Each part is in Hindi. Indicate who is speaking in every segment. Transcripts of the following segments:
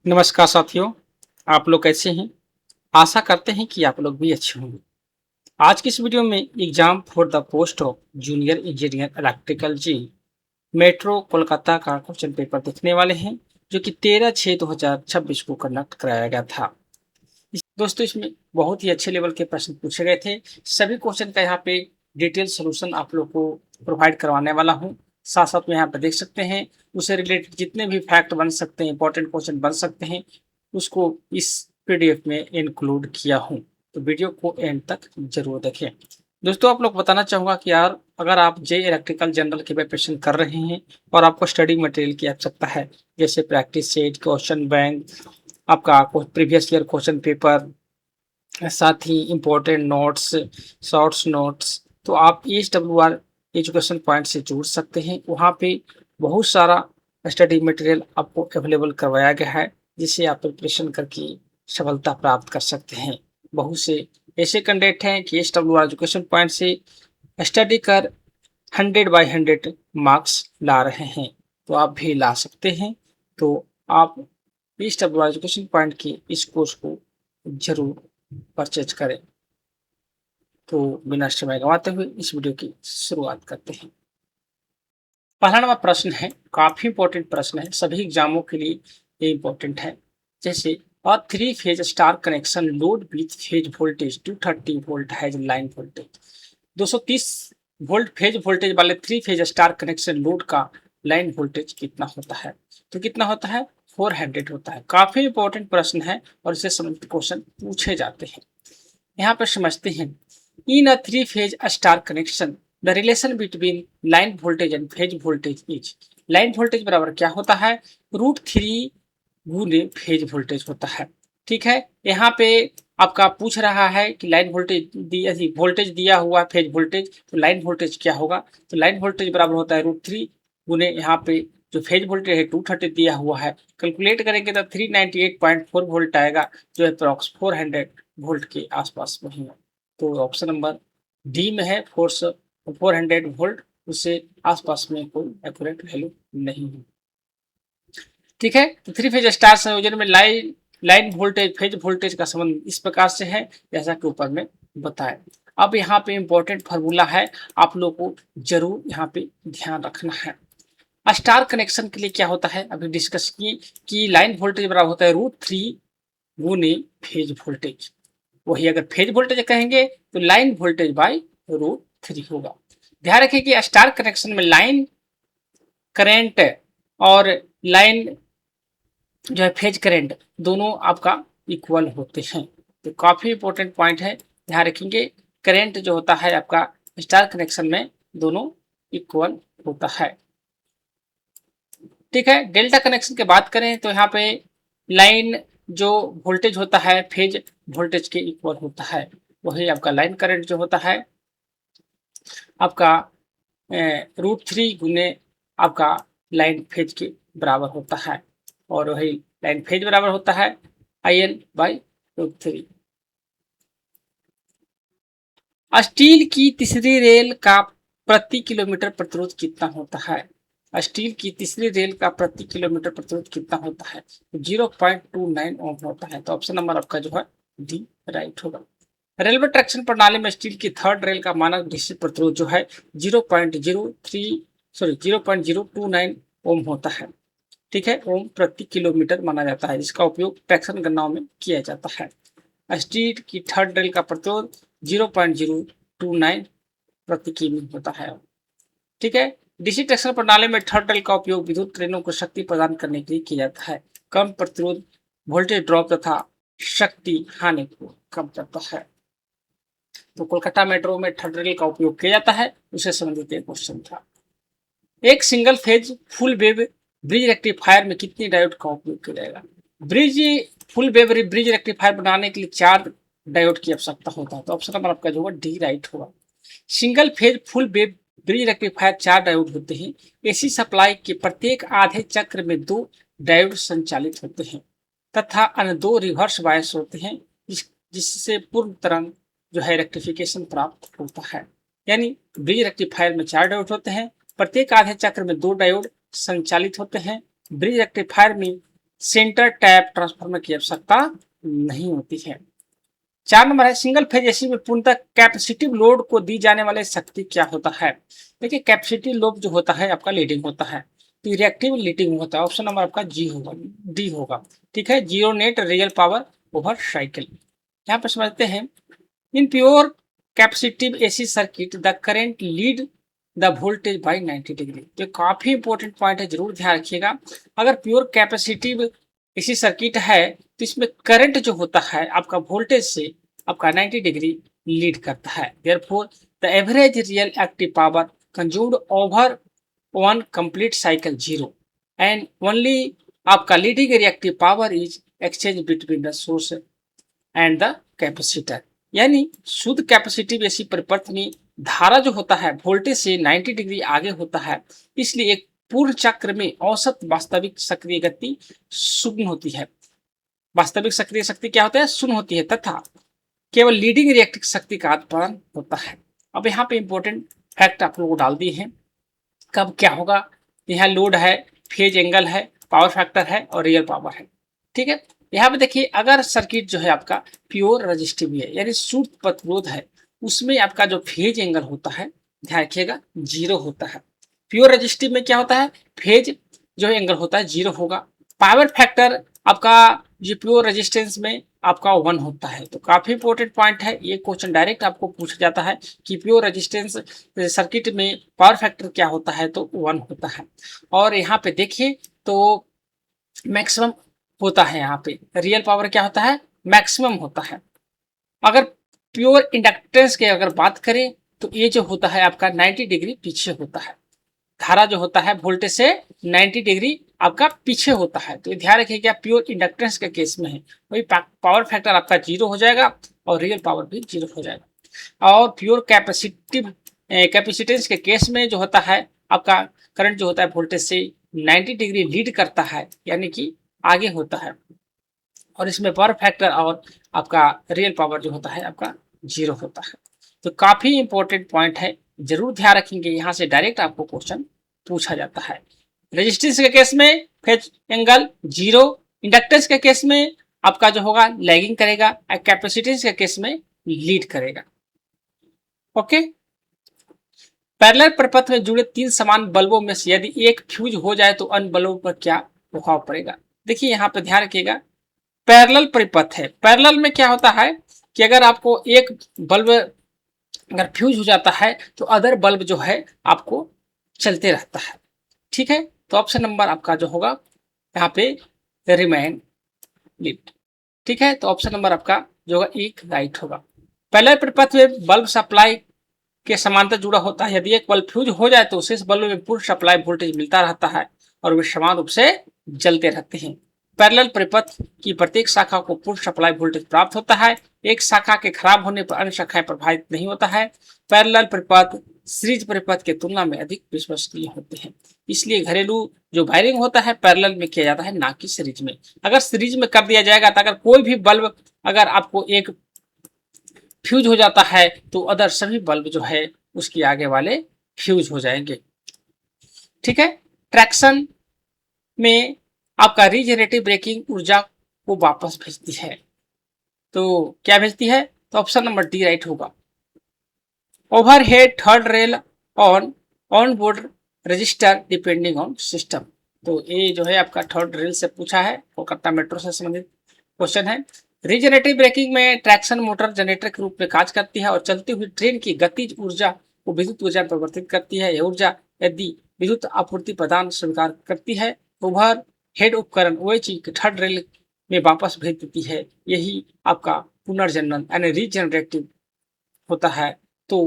Speaker 1: नमस्कार साथियों, आप लोग कैसे हैं? आशा करते हैं कि आप लोग भी अच्छे होंगे। आज की इस वीडियो में exam for the post of junior engineer electrical जी मेट्रो कोलकाता का क्वेश्चन पेपर देखने वाले हैं, जो कि 13/6/2026 को कंडक्ट कराया गया था। दोस्तों, इसमें बहुत ही अच्छे लेवल के प्रश्न पूछे गए थे। सभी क्वेश्चन का यहाँ पे डिटेल सोल्यूशन आप लोग को प्रोवाइड करवाने वाला हूँ। साथ साथ में यहाँ पे देख सकते हैं, उससे रिलेटेड जितने भी फैक्ट बन सकते हैं, इंपॉर्टेंट क्वेश्चन बन सकते हैं, उसको इस पीडीएफ में इंक्लूड किया हूँ। तो वीडियो को एंड तक जरूर देखें। दोस्तों, आप लोग बताना चाहूंगा कि यार, अगर आप जे इलेक्ट्रिकल जनरल की प्रिपरेशन कर रहे हैं और आपको स्टडी मटेरियल की आवश्यकता है, जैसे प्रैक्टिस सेट, क्वेश्चन बैंक, आपका प्रीवियस ईयर क्वेश्चन पेपर, साथ ही इम्पोर्टेंट नोट्स, शॉर्ट्स नोट्स, तो आप ESWR एजुकेशन पॉइंट से जुड़ सकते हैं। वहाँ पे बहुत सारा स्टडी मटेरियल आपको अवेलेबल करवाया गया है, जिससे आप प्रिपरेशन करके सफलता प्राप्त कर सकते हैं। बहुत से ऐसे कैंडिडेट हैं कि ESWR एजुकेशन पॉइंट से स्टडी कर 100/100 मार्क्स ला रहे हैं, तो आप भी ला सकते हैं। तो आप ESWR एजुकेशन पॉइंट के इस कोर्स को जरूर परचेज करें। तो बिना समय गंवाते हुए इस वीडियो की शुरुआत करते हैं। पहला नंबर प्रश्न है, काफी इंपॉर्टेंट प्रश्न है, सभी एग्जामों के लिए ये इंपॉर्टेंट है। जैसे अ 3 phase star connection load with phase voltage 230 volt has line voltage. 230 volt phase voltage वाले 3 फेज स्टार कनेक्शन लोड का लाइन वोल्टेज कितना होता है? तो कितना होता है? 400 होता है। काफी इंपॉर्टेंट प्रश्न है और इससे संबंधित क्वेश्चन पूछे जाते हैं। यहाँ पर समझते हैं, इन अ 3 phase star connection the relation between line voltage and phase voltage is. Line voltage बराबर क्या होता है? √3 गुने फेज वोल्टेज होता है। ठीक है, यहाँ पे आपका पूछ रहा है कि लाइन वोल्टेज दिया, वोल्टेज दिया हुआ फेज वोल्टेज, तो लाइन वोल्टेज क्या होगा? तो लाइन वोल्टेज बराबर होता है √3 गुने यहाँ पे जो फेज वोल्टेज है 230 दिया हुआ है। कैलकुलेट करेंगे तो 398.4 वोल्ट आएगा, जो अप्रॉक्स 400 वोल्ट के आसपास में है। तो ऑप्शन नंबर डी में है 400 वोल्ट, उससे आसपास में कोई एक्यूरेट वैल्यू नहीं है। ठीक है, तो 3 फेज स्टार संयोजन में line line voltage phase voltage का संबंध इस प्रकार से है, जैसा कि ऊपर में बताया। अब यहाँ पे इंपॉर्टेंट फार्मूला है, आप लोग को जरूर यहाँ पे ध्यान रखना है। स्टार कनेक्शन के लिए क्या होता है, अभी डिस्कस किए कि लाइन वोल्टेज बराबर होता है √3 गुने फेज वोल्टेज। वही अगर फेज वोल्टेज कहेंगे तो लाइन वोल्टेज बाय √3 होगा। ध्यान रखिए कि स्टार कनेक्शन में लाइन करेंट और लाइन जो है फेज करेंट दोनों आपका इक्वल होते हैं। तो काफी इंपॉर्टेंट पॉइंट है, ध्यान रखेंगे। करेंट जो होता है आपका स्टार कनेक्शन में दोनों इक्वल होता है। ठीक है, डेल्टा कनेक्शन की बात करें तो यहाँ पे लाइन जो वोल्टेज होता है फेज वोल्टेज के इक्वल होता है। वही आपका लाइन करंट जो होता है आपका √3 गुने आपका लाइन फेज के बराबर होता है, और वही लाइन फेज बराबर होता है IL/√3। स्टील की तीसरी रेल का प्रति किलोमीटर प्रतिरोध कितना होता है? स्टील की तीसरी रेल का प्रति किलोमीटर प्रतिरोध कितना होता है? 0.29 ओम होता है। तो ऑप्शन नंबर आपका जो है डी राइट होगा। रेलवे ट्रैक्शन प्रणाली में स्टील की थर्ड रेल का मानक निश्चित प्रतिरोध जो है 0.29 ओम होता है। ठीक है, ओम प्रति किलोमीटर माना जाता है, जिसका उपयोग ट्रैक्शन गणनाओं में किया जाता है। स्टील की थर्ड रेल का प्रतिरोध 0.029 प्रति किमी होता है। ठीक है, डीसी ट्रैक्शन प्रणाली में थर्ड रेल का उपयोग विद्युत ट्रेनों को शक्ति प्रदान करने के लिए किया जाता है। कम प्रतिरोध, वोल्टेज ड्रॉप तथा शक्ति हानि को कम करता है। तो कोलकाता मेट्रो में थर्ड रेल का उपयोग किया जाता है, उससे संबंधित एक क्वेश्चन था। एक single phase full wave bridge rectifier में कितनी डायोड का उपयोग किया जाएगा? Bridge full wave bridge rectifier बनाने के लिए 4 डायोड की आवश्यकता होता है। तो ऑप्शन नंबर आपका जो होगा डी राइट होगा। Single phase full wave bridge rectifier 4 diode होते हैं। एसी सप्लाई के प्रत्येक आधे चक्र में 2 डायोड संचालित होते हैं तथा अन्य 2 रिवर्स बायस होते हैं, जिससे पूर्ण तरंग जो है रेक्टिफिकेशन प्राप्त होता है। यानी ब्रिज रेक्टिफायर में 4 डायोड होते हैं, प्रत्येक आधे चक्र में 2 डायोड संचालित होते हैं। ब्रिज रेक्टिफायर में सेंटर टैप ट्रांसफार्मर की आवश्यकता नहीं होती है। 4 नंबर है सिंगल फेज एसी में पूर्णतः कैपेसिटिव लोड को दी जाने वाली शक्ति क्या होता है। देखिए कैपेसिटिव लोड जो होता है आपका लीडिंग होता है, तो रिएक्टिव लीडिंग होता है। ऑप्शन नंबर आपका डी होगा। ठीक है, zero net real power over cycle. यहाँ पर समझते हैं in pure capacitive AC circuit the current lead the voltage by 90 degree. तो काफी इंपॉर्टेंट पॉइंट है, जरूर ध्यान रखिएगा। अगर प्योर कैपेसिटिव एसी सर्किट है तो इसमें करंट जो होता है आपका वोल्टेज से आपका 90 डिग्री लीड करता है। Therefore the average real active power consumed over one complete cycle zero and only आपका leading reactive power is exchange between the source and the capacitor. यानी शुद्ध कैपेसिटिव एसी परिपथ में धारा जो होता है वोल्टेज से 90 डिग्री आगे होता है, इसलिए एक पूर्ण चक्र में औसत वास्तविक सक्रिय गति शून्य होती है। वास्तविक सक्रिय शक्ति क्या होता है, शून्य होती है, तथा केवल लीडिंग रिएक्टिव शक्ति का उत्पादन होता है। अब यहाँ पे इंपॉर्टेंट फैक्ट आप लोगों को डाल दिए हैं। कब क्या होगा, यहाँ लोड है, फेज एंगल है, पावर फैक्टर है और रियल पावर है। ठीक है, यहाँ पे देखिए अगर सर्किट जो है आपका प्योर रजिस्टिव है यानी शुद्ध प्रतिरोध है, उसमें आपका जो फेज एंगल होता है ध्यान रखिएगा जीरो होता है। प्योर रजिस्टिव में क्या होता है, फेज जो एंगल होता है जीरो होगा। पावर फैक्टर आपका जो प्योर रेजिस्टेंस में आपका 1 होता है। तो काफी इंपॉर्टेंट पॉइंट है, ये क्वेश्चन डायरेक्ट आपको पूछा जाता है कि प्योर रेजिस्टेंस सर्किट में पावर फैक्टर क्या होता है, तो 1 होता है। और यहाँ पे देखिए तो मैक्सिमम होता है, यहाँ पे रियल पावर क्या होता है, मैक्सिमम होता है। अगर प्योर इंडक्टेंस की अगर बात करें तो ये जो होता है आपका 90 डिग्री पीछे होता है। धारा जो होता है वोल्टेज से 90 डिग्री आपका पीछे होता है। तो ध्यान रखिए क्या प्योर इंडक्टेंस के केस में है वही पावर फैक्टर आपका जीरो हो जाएगा और रियल पावर भी जीरो हो जाएगा। और प्योर कैपेसिटेंस के केस में जो होता है आपका करंट जो होता है वोल्टेज से 90 डिग्री लीड करता है, यानी कि आगे होता है, और इसमें पावर फैक्टर और आपका रियल पावर जो होता है आपका जीरो होता है। तो काफी इंपॉर्टेंट पॉइंट है, जरूर ध्यान रखेंगे, यहाँ से डायरेक्ट आपको क्वेश्चन पूछा जाता है। रेजिस्टेंस के केस में फेज एंगल जीरो, इंडक्टेंस के केस में आपका जो होगा लैगिंग करेगा, कैपेसिटेंस के केस में लीड करेगा। ओके, पैरेलल परिपथ में जुड़े 3 समान बल्बों में से यदि एक फ्यूज हो जाए तो अन्य बल्बों पर क्या प्रभाव पड़ेगा। देखिए यहाँ पे ध्यान रखिएगा, पैरेलल परिपथ है। पैरेलल में क्या होता है कि अगर आपको एक बल्ब अगर फ्यूज हो जाता है तो अदर बल्ब जो है आपको चलते रहता है। ठीक है, तो ऑप्शन नंबर आपका जो होगा यहाँ पे रिमेन lit। ठीक है, तो ऑप्शन नंबर आपका जो होगा एक राइट होगा। पैरेलल परिपथ में बल्ब सप्लाई के समांतर जुड़ा होता है। यदि एक बल्ब फ्यूज हो जाए तो शेष बल्ब में पूर्ण सप्लाई वोल्टेज मिलता रहता है और वे समान रूप से जलते रहते हैं। पैरेलल परिपथ की प्रत्येक शाखा को पूर्ण सप्लाई वोल्टेज प्राप्त होता है। एक शाखा के खराब होने पर अन्य शाखाएं प्रभावित नहीं होता है। पैरेलल परिपथ सीरीज परिपथ की तुलना में अधिक विश्वसनीय होते हैं, इसलिए घरेलू जो वायरिंग होता है पैरेलल में किया जाता है, ना कि सीरीज में। अगर सीरीज में कर दिया जाएगा तो अगर कोई भी बल्ब अगर आपको एक फ्यूज हो जाता है तो अदर सभी बल्ब जो है उसके आगे वाले फ्यूज हो जाएंगे। ठीक है, ट्रैक्शन में आपका रीजनरेटिव ब्रेकिंग ऊर्जा को वापस भेजती है। तो क्या भेजती है, तो ऑप्शन नंबर डी राइट होगा। Overhead third rail on board register depending on system. तो ये जो है आपका थर्ड रेल से पूछा है, कोलकाता मेट्रो से संबंधित क्वेश्चन है। रीजनरेटिव ब्रेकिंग में ट्रैक्शन मोटर जनरेटर के रूप में कार्य करती है और चलती हुई ट्रेन की गतिज ऊर्जा को विद्युत ऊर्जा में परिवर्तित करती है। यह ऊर्जा यदि विद्युत आपूर्ति प्रदान स्वीकार करती है, ओवर हेड उपकरण वही चीज थर्ड रेल में वापस भेज देती है। यही आपका पुनर्जनन यानी रीजनरेटिव होता है। तो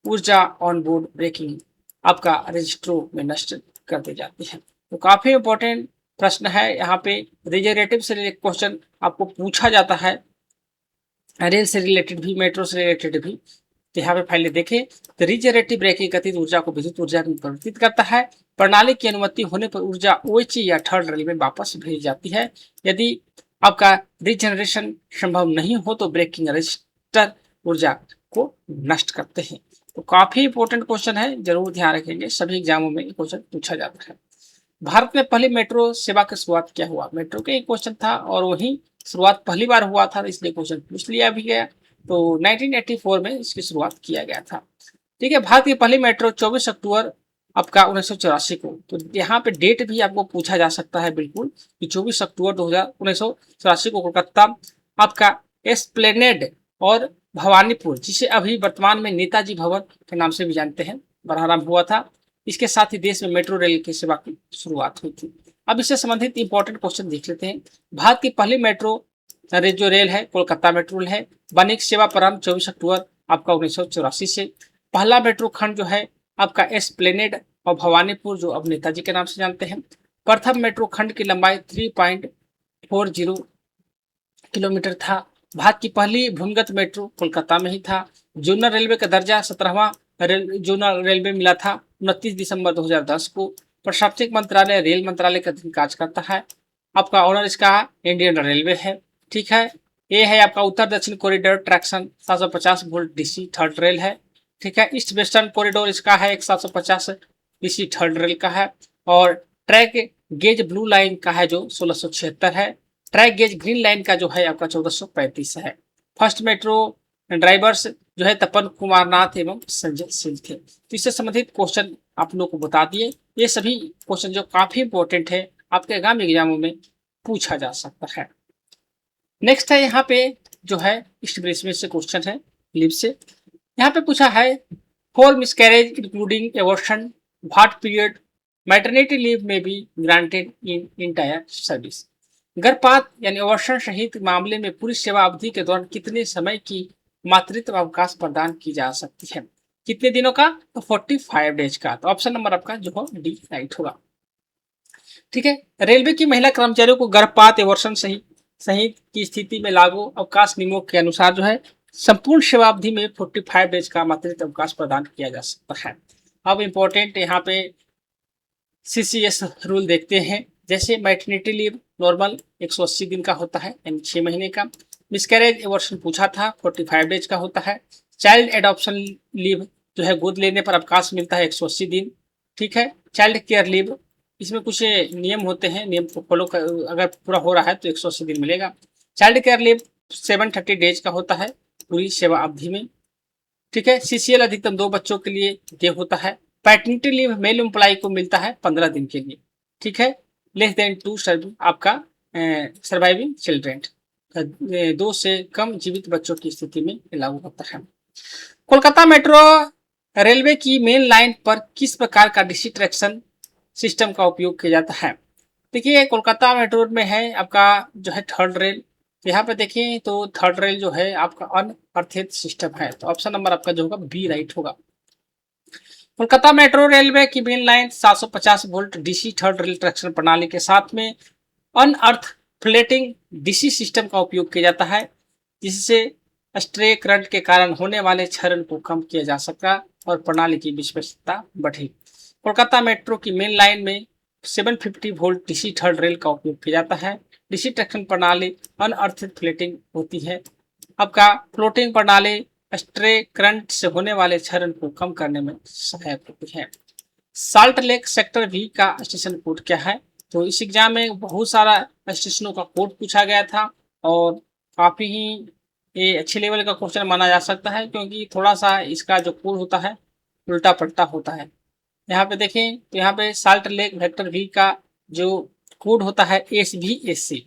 Speaker 1: ऊर्जा ऑन बोर्ड ब्रेकिंग आपका रजिस्टरों में नष्ट कर दी जाती है। तो काफी इंपॉर्टेंट प्रश्न है, यहाँ पे रिजनरेटिव से रिलेटेड क्वेश्चन आपको पूछा जाता है, रेल से रिलेटेड भी, मेट्रो से रिलेटेड भी। तो यहाँ पे पहले देखें तो रिजनरेटिव ब्रेकिंग गतिज ऊर्जा को विद्युत ऊर्जा में परिवर्तित करता है। प्रणाली की अनुमति होने पर ऊर्जा ओएचई या थर्ड रेल में वापस भेजी जाती है। यदि आपका रिजनरेशन संभव नहीं हो तो ब्रेकिंग रजिस्टर ऊर्जा को नष्ट करते हैं। तो काफी इंपॉर्टेंट क्वेश्चन है, जरूर ध्यान रखेंगे, सभी एग्जामों में क्वेश्चन पूछा जाता है। भारत में पहली मेट्रो सेवा की शुरुआत क्या हुआ? मेट्रो का एक क्वेश्चन था और वही शुरुआत पहली बार हुआ था, इसलिए क्वेश्चन पूछ लिया भी गया। तो 1984 में इसकी शुरुआत किया गया था। ठीक है, भारत की पहली मेट्रो 24 अक्टूबर आपका 1984 को। तो यहाँ पे डेट भी आपको पूछा जा सकता है बिल्कुल कि 24 अक्टूबर 1984 को कोलकाता आपका एस्प्लेनेड और भवानीपुर, जिसे अभी वर्तमान में नेताजी भवन के नाम से भी जानते हैं, प्रारंभ हुआ था। इसके साथ ही देश में मेट्रो रेल की सेवा की शुरुआत हुई थी। अब इससे संबंधित इंपॉर्टेंट क्वेश्चन देख लेते हैं। भारत की पहली मेट्रो जो रेल है कोलकाता मेट्रो रेल है। वाणिज्यिक सेवा प्रारंभ 24 अक्टूबर आपका 1984 से। पहला मेट्रो खंड जो है आपका एस्प्लेनेड और भवानीपुर, जो अब नेताजी के नाम से जानते हैं। प्रथम मेट्रो खंड की लंबाई 3.40 किलोमीटर था। भारत की पहली भूमिगत मेट्रो कोलकाता में ही था। जोनल रेलवे का दर्जा 17वां जोनल रेलवे मिला था 29 दिसंबर 2010 को। प्रशासनिक मंत्रालय रेल मंत्रालय के अधीन कार्य करता है। आपका ऑनर इसका इंडियन रेलवे है। ठीक है, ये है आपका उत्तर दक्षिण corridor traction 750 volt DC third rail है। ठीक है, ईस्ट वेस्टर्न कॉरिडोर इसका है 750 डीसी थर्ड रेल का है। और ट्रैक गेज ब्लू लाइन का है जो 1676 है। ट्रैक गेज ग्रीन लाइन का जो है आपका 1435 है। फर्स्ट मेट्रो ड्राइवर्स जो है तपन कुमार नाथ एवं संजय सिंह थे। तो इससे संबंधित क्वेश्चन आप लोग को बता दिए। ये सभी क्वेश्चन जो काफी इंपॉर्टेंट है, आपके आगामी एग्जामों में पूछा जा सकता है। नेक्स्ट है यहाँ पे जो है इसमें से क्वेश्चन है लिव से। यहाँ पे पूछा है for miscarriage including abortion what period maternity leave may be granted in entire service. गर्भपात यानी एबॉर्शन सहित मामले में पूरी सेवा अवधि के दौरान कितने समय की मातृत्व अवकाश प्रदान की जा सकती है? कितने दिनों का? तो 45 डेज का। तो ऑप्शन नंबर आपका जो हो डी राइट होगा। ठीक है, रेलवे की महिला कर्मचारियों को गर्भपात एबॉर्शन सहित की स्थिति में लागू अवकाश नियमों के अनुसार जो है संपूर्ण सेवा अवधि में 45 डेज का मातृत्व अवकाश प्रदान किया जा सकता है। अब इम्पोर्टेंट यहाँ पे CCS रूल देखते हैं। जैसे मैटरनिटी लीव नॉर्मल 180 दिन का होता है यानी 6 महीने का। मिसकैरेज एबॉर्शन पूछा था 45 डेज का होता है। चाइल्ड एडॉप्शन लीव जो है गोद लेने पर अवकाश मिलता है 180 दिन। ठीक है, चाइल्ड केयर लीव इसमें कुछ नियम होते हैं, नियम को फॉलो अगर पूरा हो रहा है तो 180 दिन मिलेगा। चाइल्ड केयर लीव 730 डेज का होता है पूरी सेवा अवधि में। ठीक है, CCL अधिकतम 2 बच्चों के लिए दे होता है। पैटर्निटी लीव मेल एम्प्लॉय को मिलता है 15 दिन के लिए। ठीक है, लेस देन 2 आपका सर्वाइविंग चिल्ड्रेन, 2 से कम जीवित बच्चों की स्थिति में लागू होता है। कोलकाता मेट्रो रेलवे की मेन लाइन पर किस प्रकार का डीसी ट्रैक्शन सिस्टम का उपयोग किया जाता है? देखिए, कोलकाता मेट्रो में है आपका जो है थर्ड रेल। यहाँ पे देखिए तो थर्ड रेल जो है आपका अनअर्थेड सिस्टम है। तो ऑप्शन नंबर आपका जो होगा बी राइट होगा। कोलकाता मेट्रो रेलवे की main line 750 volt DC third rail traction प्रणाली के साथ में अनअर्थ फ्लेटिंग डीसी सिस्टम का उपयोग किया जाता है, जिससे स्ट्रे करंट के कारण होने वाले क्षरण को कम किया जा सका और प्रणाली की विश्वसनीयता बढ़ी। कोलकाता मेट्रो की मेन लाइन में 750 वोल्ट डीसी थर्ड रेल का उपयोग किया जाता है। डीसी ट्रैक्शन प्रणाली अनअर्थित फ्लेटिंग होती है। आपका फ्लोटिंग प्रणाली स्ट्रे करंट से होने वाले क्षरण को कम करने में सहायक होती है। साल्ट लेक सेक्टर V का स्टेशन कोड क्या है? तो इस एग्जाम में बहुत सारा स्टेशनों का कोड पूछा गया था और काफी ही ये अच्छे लेवल का क्वेश्चन माना जा सकता है, क्योंकि थोड़ा सा इसका जो कोड होता है उल्टा पलटा होता है। यहाँ पे देखें तो यहाँ पे साल्ट लेक वेक्टर V का जो कोड होता है SVAC।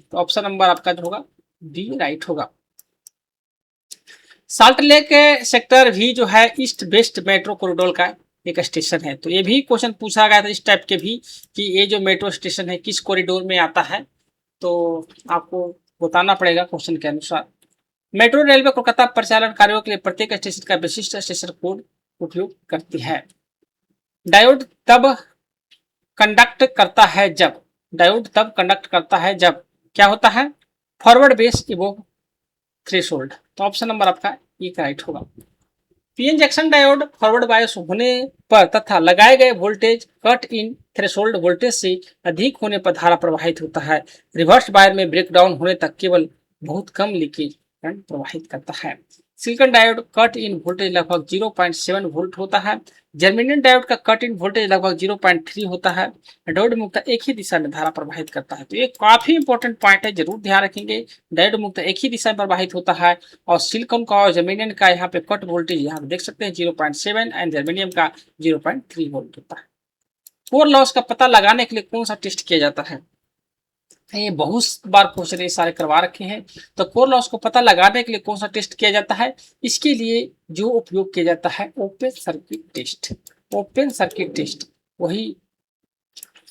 Speaker 1: तो ऑप्शन नंबर आपका जो होगा डी राइट होगा। साल्ट लेक सेक्टर V जो है ईस्ट वेस्ट मेट्रो कॉरिडोर का एक स्टेशन है। तो ये भी क्वेश्चन पूछा गया था इस टाइप के भी कि ये जो मेट्रो स्टेशन है किस कॉरिडोर में आता है, तो आपको बताना पड़ेगा क्वेश्चन के अनुसार। मेट्रो रेलवे कोलकाता परिचालन कार्यों के लिए प्रत्येक स्टेशन का विशिष्ट स्टेशन कोड उपयोग करती है। डायोड तब कंडक्ट करता है जब क्या होता है? फॉरवर्ड बेस इवोव थ्रेशोल्ड। तो ऑप्शन नंबर आपका एक राइट होगा। PN junction diode forward bias होने पर तथा लगाए गए voltage cut in threshold voltage से अधिक होने पर धारा प्रवाहित होता है। रिवर्स बायर में ब्रेकडाउन होने तक केवल बहुत कम लीकेज करंट प्रवाहित करता है। Silicon diode cut in voltage लगभग 0.7 वोल्ट होता है। जर्मेनियम डायोड का कट इन वोल्टेज लगभग 0.3 होता है। डायोड मुक्त एक ही दिशा में धारा प्रवाहित करता है। तो ये काफी इंपॉर्टेंट पॉइंट है, जरूर ध्यान रखेंगे। डायोड मुक्त एक ही दिशा में प्रवाहित होता है और सिलिकॉन का और जर्मेनियम का यहाँ पे कट वोल्टेज यहाँ देख सकते हैं 0.7 एंड जर्मेनियम का 0.3 वोल्ट होता है। कोर लॉस का पता लगाने के लिए कौन सा टेस्ट किया जाता है? ये बहुत बार क्वेश्चन ये सारे करवा रखे हैं। तो कोर लॉस को पता लगाने के लिए कौन सा टेस्ट किया जाता है? इसके लिए जो उपयोग किया जाता है open circuit test. Open circuit test वही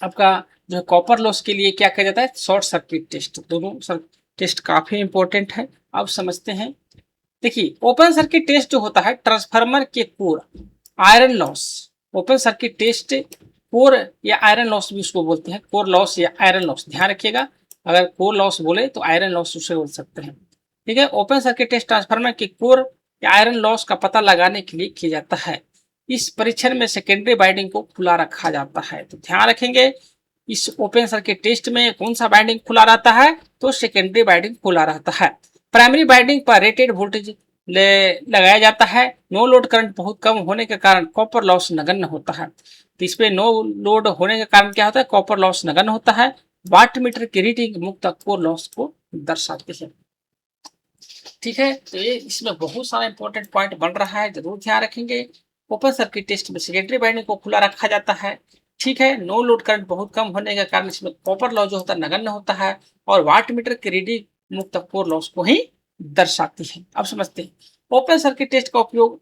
Speaker 1: आपका जो कॉपर लॉस के लिए क्या किया जाता है? Short circuit test. दोनों टेस्ट काफी इंपॉर्टेंट है। अब समझते हैं। देखिए ओपन सर्किट टेस्ट जो होता है ट्रांसफार्मर के core iron loss. Open circuit test core या आयरन लॉस भी उसको बोलते हैं, कोर लॉस या आयरन लॉस। ध्यान रखिएगा, अगर कोर लॉस बोले तो आयरन लॉस उसे बोल सकते हैं। ठीक है, ओपन सर्किट टेस्ट ट्रांसफार्मर के कोर या आयरन लॉस का पता लगाने के लिए किया जाता है। इस परीक्षण में सेकेंडरी वाइंडिंग को खुला रखा जाता है। तो ध्यान रखेंगे, इस ओपन सर्किट टेस्ट में कौन सा वाइंडिंग खुला रहता है? तो सेकेंडरी वाइंडिंग खुला रहता है। प्राइमरी वाइंडिंग पर रेटेड वोल्टेज लगाया जाता है। नो लोड करंट बहुत कम होने के कारण कॉपर लॉस नगण्य होता है। तो इसमें नो लोड होने के कारण क्या होता है? कॉपर लॉस नगण्य होता है। वाट मीटर की रीडिंग मुक्त कोर लॉस को दर्शाती है। ठीक है, तो ये इसमें बहुत सारा इंपॉर्टेंट पॉइंट बन रहा है, जरूर ध्यान रखेंगे। ओपन सर्किट टेस्ट में सेकेंडरी वाइंडिंग को खुला रखा जाता है। ठीक है, नो लोड करंट बहुत कम होने के कारण इसमें कॉपर लॉस जो होता है नगण्य होता है और वाट मीटर की रीडिंग मुक्त कोर लॉस को ही दर्शाती है। अब समझते हैं ओपन सर्किट टेस्ट का उपयोग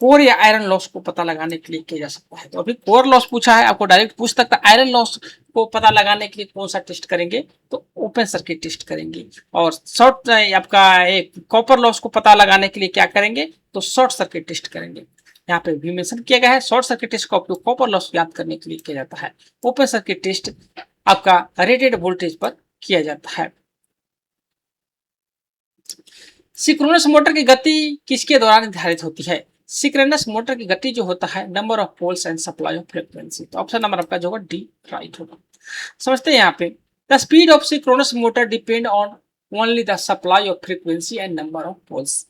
Speaker 1: कोर या आयरन लॉस को पता लगाने के लिए किया जा सकता है। तो अभी कोर लॉस पूछा है, आपको डायरेक्ट पूछ सकता है आयरन लॉस को पता लगाने के लिए कौन सा टेस्ट करेंगे? तो ओपन सर्किट टेस्ट करेंगे। और शॉर्ट आपका एक कॉपर लॉस को पता लगाने के लिए क्या करेंगे? तो शॉर्ट सर्किट टेस्ट करेंगे। यहाँ पे भी मेंशन किया गया है, शॉर्ट सर्किट टेस्ट का उपयोग कॉपर लॉस ज्ञात करने के लिए किया जाता है। ओपन सर्किट टेस्ट आपका रेटेड वोल्टेज पर किया जाता है। सिंक्रोनस मोटर की गति किसके द्वारा निर्धारित होती है? सिंक्रोनस मोटर की गति जो होता है number of poles and supply of frequency. तो ऑप्शन नंबर आपका जो होगा डी राइट होगा। समझते हैं यहाँ पे the speed of synchronous motor depend on only the supply of frequency and number of poles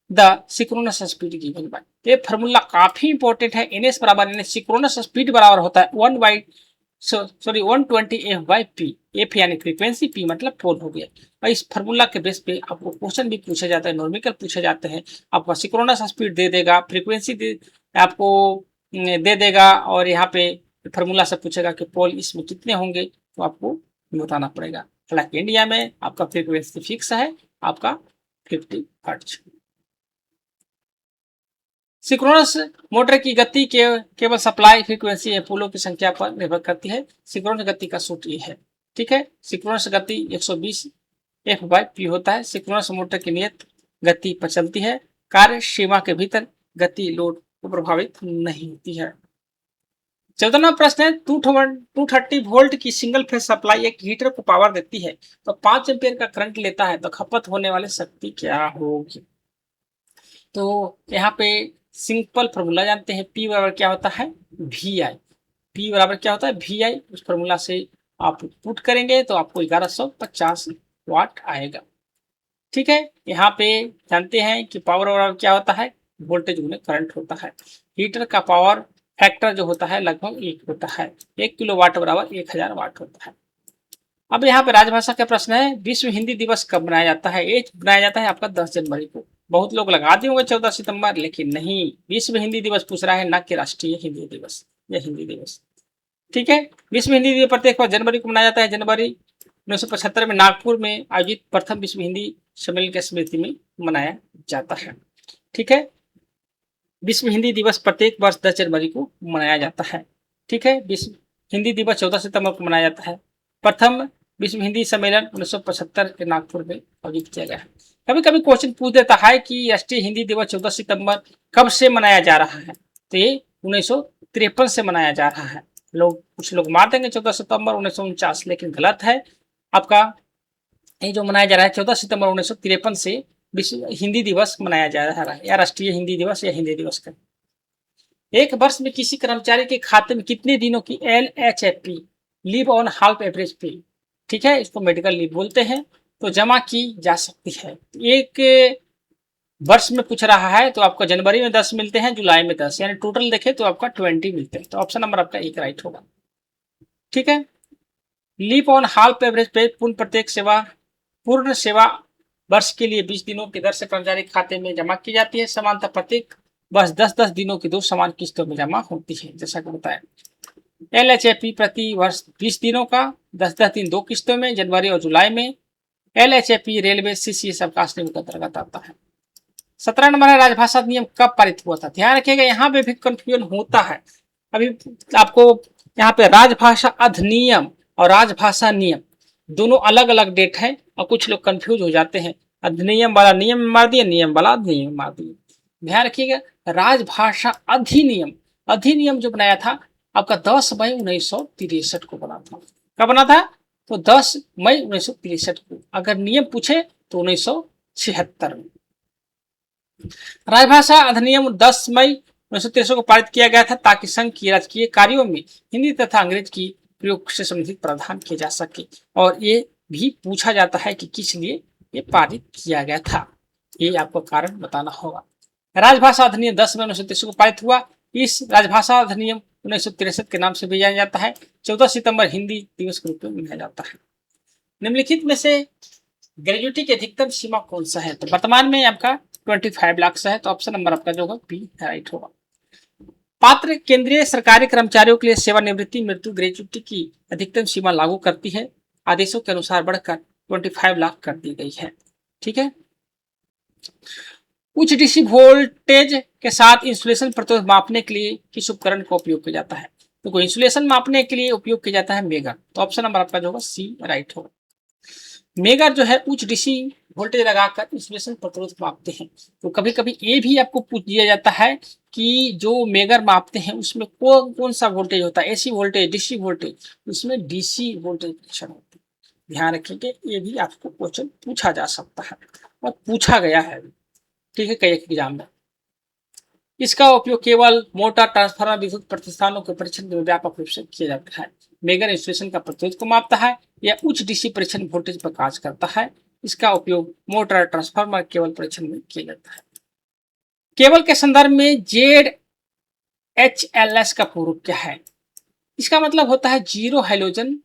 Speaker 1: the synchronous speed given by. ये फार्मूला काफी इंपॉर्टेंट है। एनएस बराबर सिंक्रोनस स्पीड बराबर होता है 120 एफ बाई पी। एफ यानी फ्रीक्वेंसी, पी मतलब पोल हो गया। और इस फार्मूला के बेस पे आपको क्वेश्चन भी पूछा जाता है, नॉर्मिकल पूछे जाते हैं। आपका सिंक्रोनस स्पीड दे देगा, फ्रीक्वेंसी आपको दे देगा और यहाँ पे फार्मूला से पूछेगा कि पोल इसमें कितने होंगे, तो आपको बताना पड़ेगा। हालांकि इंडिया में आपका फ्रीक्वेंसी फिक्स है, आपका 50 हर्ट्ज। सिंक्रोनस मोटर की गति केवल सप्लाई फ्रीक्वेंसी या पोलों की संख्या पर निर्भर करती है। सिंक्रोनस गति का सूत्र ये है। ठीक है, सिंक्रोनस गति 120 एफ बाई पी होता है। सिंक्रोनस मोटर की नियत गति पर चलती है। कार्य सीमा के भीतर गति लोड को प्रभावित नहीं होती है। 14वां प्रश्न है 230 वोल्ट की सिंगल फेज सप्लाई एक हीटर को पावर देती है तो 5 एम्पियर का करंट लेता है, तो खपत होने वाली शक्ति क्या होगी? तो यहाँ पे सिंपल फॉर्मूला जानते हैं, P बराबर क्या होता है? VI। P बराबर क्या होता है? VI। उस फॉर्मूला से आप पुट करेंगे तो आपको 1150 वाट आएगा। ठीक है, यहाँ पे जानते हैं कि पावर बराबर क्या होता है? वोल्टेज गुने करंट होता है। हीटर का पावर फैक्टर जो होता है लगभग 1 होता है। 1 किलो वाट बराबर 1000 वाट होता है। अब यहाँ पे राजभाषा का प्रश्न है, विश्व हिंदी दिवस कब मनाया जाता है? ये मनाया जाता है आपका 10 जनवरी को। बहुत लोग लगा दिए होंगे 14 सितंबर, लेकिन नहीं, विश्व हिंदी दिवस पूछ रहा है, न कि राष्ट्रीय हिंदी दिवस या हिंदी दिवस। ठीक है, विश्व हिंदी दिवस प्रत्येक वर्ष जनवरी को मनाया जाता है। जनवरी 1975 में नागपुर में आयोजित प्रथम विश्व हिंदी सम्मेलन की स्मृति में मनाया जाता है। ठीक है, विश्व हिंदी दिवस प्रत्येक वर्ष 10 जनवरी को मनाया जाता है। ठीक है, विश्व हिंदी दिवस 14 सितंबर को मनाया जाता है। प्रथम विश्व हिंदी सम्मेलन 1975 के नागपुर में आयोजित किया गया है। कभी कभी क्वेश्चन पूछ देता है कि राष्ट्रीय हिंदी दिवस 14 सितंबर कब से मनाया जा रहा है? तो ये 1953 से मनाया जा रहा है। कुछ लोग मार देंगे 14 सितंबर 1949, लेकिन गलत है। आपका ये जो मनाया जा रहा है 14 सितंबर 1953 से विश्व हिंदी दिवस मनाया जा रहा है, या राष्ट्रीय हिंदी दिवस या हिंदी दिवस का। एक वर्ष में किसी कर्मचारी के खाते में कितने दिनों की LHFP leave on half average पे, ठीक है, इसको मेडिकल लीव बोलते हैं, तो जमा की जा सकती है? एक वर्ष में पूछ रहा है तो आपका जनवरी में 10 मिलते हैं, जुलाई में 10, यानी टोटल देखें तो आपका 20 मिलते हैं। तो ऑप्शन नंबर आपका एक राइट होगा। ठीक है। लीप ऑन हाल्फ एवरेज पे पूर्ण सेवा वर्ष के लिए 20 दिनों की दर से कर्मचारी खाते में जमा की जाती है। समानता प्रत्येक वर्ष 10-10 दिनों की 2 समान किस्तों में जमा होती है, जैसा कि बताया। LHAP प्रति वर्ष 20 दिनों का 10-10 दिन 2 किस्तों में, जनवरी और जुलाई में। LHAP रेलवे CCS अवकाश नियम के अंतर्गत आता है। 17 नंबर है, राजभाषा अधिनियम कब पारित हुआ था? ध्यान रखिएगा, यहाँ पे भी कंफ्यूजन होता है। अभी आपको यहाँ पे राजभाषा अधिनियम और राजभाषा नियम दोनों अलग अलग डेट है और कुछ लोग कंफ्यूज हो जाते हैं। अधिनियम वाला नियम में मार दिए, नियम वाला अधिनियम में मार दिए। ध्यान रखिएगा, राजभाषा अधिनियम जो बनाया था आपका 10 मई 1963 को बना था। कब बना था? तो 10 मई 1963 को। अगर नियम पूछे तो 1976 में। राजभाषा अधिनियम 10 मई 1963 को पारित किया गया था ताकि संघ की राजकीय कार्यों में हिंदी तथा अंग्रेज की प्रयोग से संबंधित प्रावधान किए जा सके। और ये भी पूछा जाता है कि किस लिए ये पारित किया गया था, ये आपको कारण बताना होगा। राजभाषा अधिनियम 10 मई 1963 को पारित हुआ। इस राजभाषा अधिनियम 1963 के नाम से भी जाना जाता है। 14 सितंबर हिंदी दिवस के रूप में मनाया जाता है। निम्नलिखित में से ग्रेजुएटी की अधिकतम सीमा कौन सा है? तो वर्तमान में आपका 25 लाख है, तो ऑप्शन नंबर आपका जो होगा बी राइट होगा। पात्र केंद्रीय सरकारी कर्मचारियों के लिए सेवानिवृत्ति मृत्यु ग्रेजुएटी की अधिकतम सीमा लागू करती है। आदेशों के अनुसार बढ़कर 25 लाख कर दी गई है। ठीक है। उच्च डीसी वोल्टेज के साथ इंसुलेशन प्रतिरोध मापने के लिए किस उपकरण का उपयोग किया जाता है? तो इंसुलेशन मापने के लिए उपयोग किया जाता है मेगर। तो ऑप्शन नंबर आपका जो होगा सी राइट होगा। मेगर जो है उच्च डीसी वोल्टेज लगाकर इंसुलेशन प्रतिरोध मापते हैं। तो कभी कभी ये भी आपको पूछ दिया जाता है कि जो मेगर मापते हैं उसमें कौन कौन सा वोल्टेज होता है, एसी वोल्टेज, डीसी वोल्टेज, उसमें डीसी वोल्टेज परीक्षण होता है। ध्यान रखिए, ये भी आपको क्वेश्चन पूछा जा सकता है और पूछा गया है। ठीक है, कई एग्जाम में इसका उपयोग केवल मोटर ट्रांसफार्मर विद्युत प्रतिष्ठानों के परीक्षण में व्यापक रूप से किया जाता है। मेगर इंसुलेशन का प्रतिरोध को मापता है या उच्च डीसी परीक्षण वोल्टेज पर कार्य करता है। इसका उपयोग मोटर ट्रांसफार्मर केबल परीक्षण में किया जाता है। केबल के संदर्भ में ZHLS का पूर्व क्या है? इसका मतलब होता है zero halogen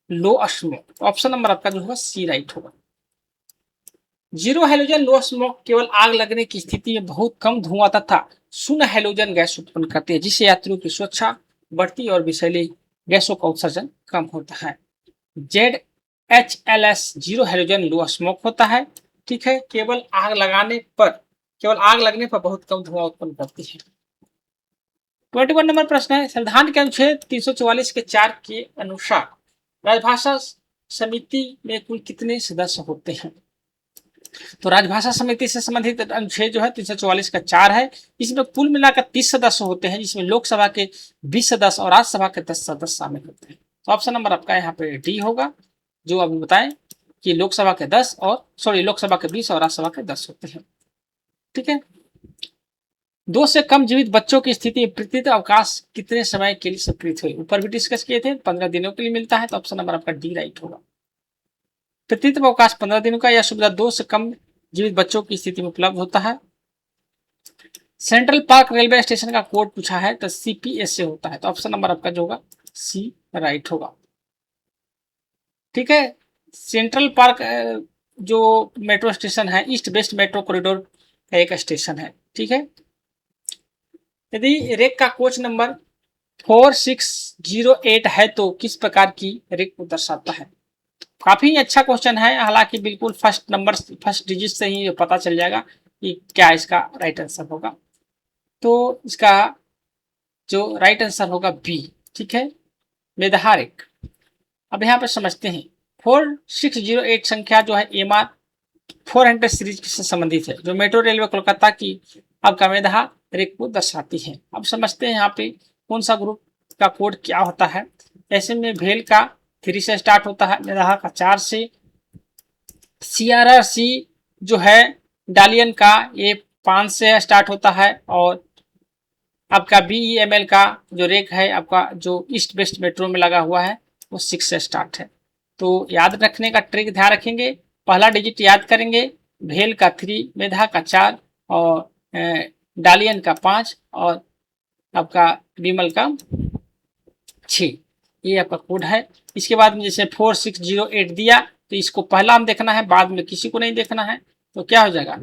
Speaker 1: low smoke. Option number आपका जो होगा सी राइट होगा। जीरो हैलोजन लो स्मोक केवल आग लगने की स्थिति में बहुत कम धुआं तथा शून्य हैलोजन गैस उत्पन्न करती है, जिससे यात्रियों की सुरक्षा बढ़ती और विषैली गैसों का उत्सर्जन कम होता है। ZHLS zero halogen low smoke होता है। ठीक है, केवल आग लगने पर बहुत कम धुआं उत्पन्न करती है। 21 नंबर प्रश्न है, संविधान के अनुच्छेद 344 के 4 के अनुसार राजभाषा समिति में कुल कितने सदस्य होते हैं? तो राजभाषा समिति से संबंधित अनुच्छेद जो है 344 का 4 है। इसमें कुल मिलाकर 30 सदस्य होते हैं, जिसमें लोकसभा के 20 सदस्य और राज्यसभा के 10 सदस्य शामिल होते हैं। तो ऑप्शन नंबर आपका यहाँ पे डी होगा, जो अभी बताएं कि लोकसभा के 20 और राज्यसभा के 10 होते हैं। ठीक है। 2 से कम जीवित बच्चों की स्थिति में प्रतिनिधित्व अवकाश कितने समय के लिए स्वीकृत हुए? ऊपर भी डिस्कस किए थे, 15 दिनों के लिए मिलता है। तो ऑप्शन नंबर आपका डी राइट होगा। प्रतिनिधित्व अवकाश 15 दिनों का, यह सुविधा 2 से कम जीवित बच्चों की स्थिति में उपलब्ध होता है। सेंट्रल पार्क रेलवे स्टेशन का कोड पूछा है तो CPS से होता है। तो ऑप्शन नंबर आपका जो होगा सी राइट होगा। ठीक है। सेंट्रल पार्क जो मेट्रो स्टेशन है, ईस्ट वेस्ट मेट्रो कॉरिडोर का एक स्टेशन है। ठीक है। यदि रेक का कोच नंबर 4608 है तो किस प्रकार की रेक को दर्शाता है? काफी अच्छा क्वेश्चन है, हालांकि बिल्कुल फर्स्ट डिजिट से ही पता चल जाएगा कि क्या इसका राइट आंसर होगा। तो इसका जो राइट आंसर होगा बी। ठीक है, मेदहा रेक। अब यहाँ पे समझते हैं 4608 संख्या जो है MR 400 सीरीज से संबंधित है, जो मेट्रो रेलवे कोलकाता की आपका मेदहा रेक को दर्शाती है। अब समझते हैं यहाँ पे कौन सा ग्रुप का कोड क्या होता है। ऐसे में भेल का 3 से स्टार्ट होता है, मेदहा का 4 से, CRRC जो है डालियन का ये 5 से स्टार्ट होता है, और आपका BEML का जो रेक है आपका जो ईस्ट वेस्ट मेट्रो में लगा हुआ है वो 6 से स्टार्ट है। तो याद रखने का ट्रिक ध्यान रखेंगे, पहला डिजिट याद करेंगे, भेल का 3, मेधा का 4 और डालियन का 5 और आपका विमल का 6। ये आपका कोड है। इसके बाद में जैसे 4608 दिया तो इसको पहला हम देखना है, बाद में किसी को नहीं देखना है, तो क्या हो जाएगा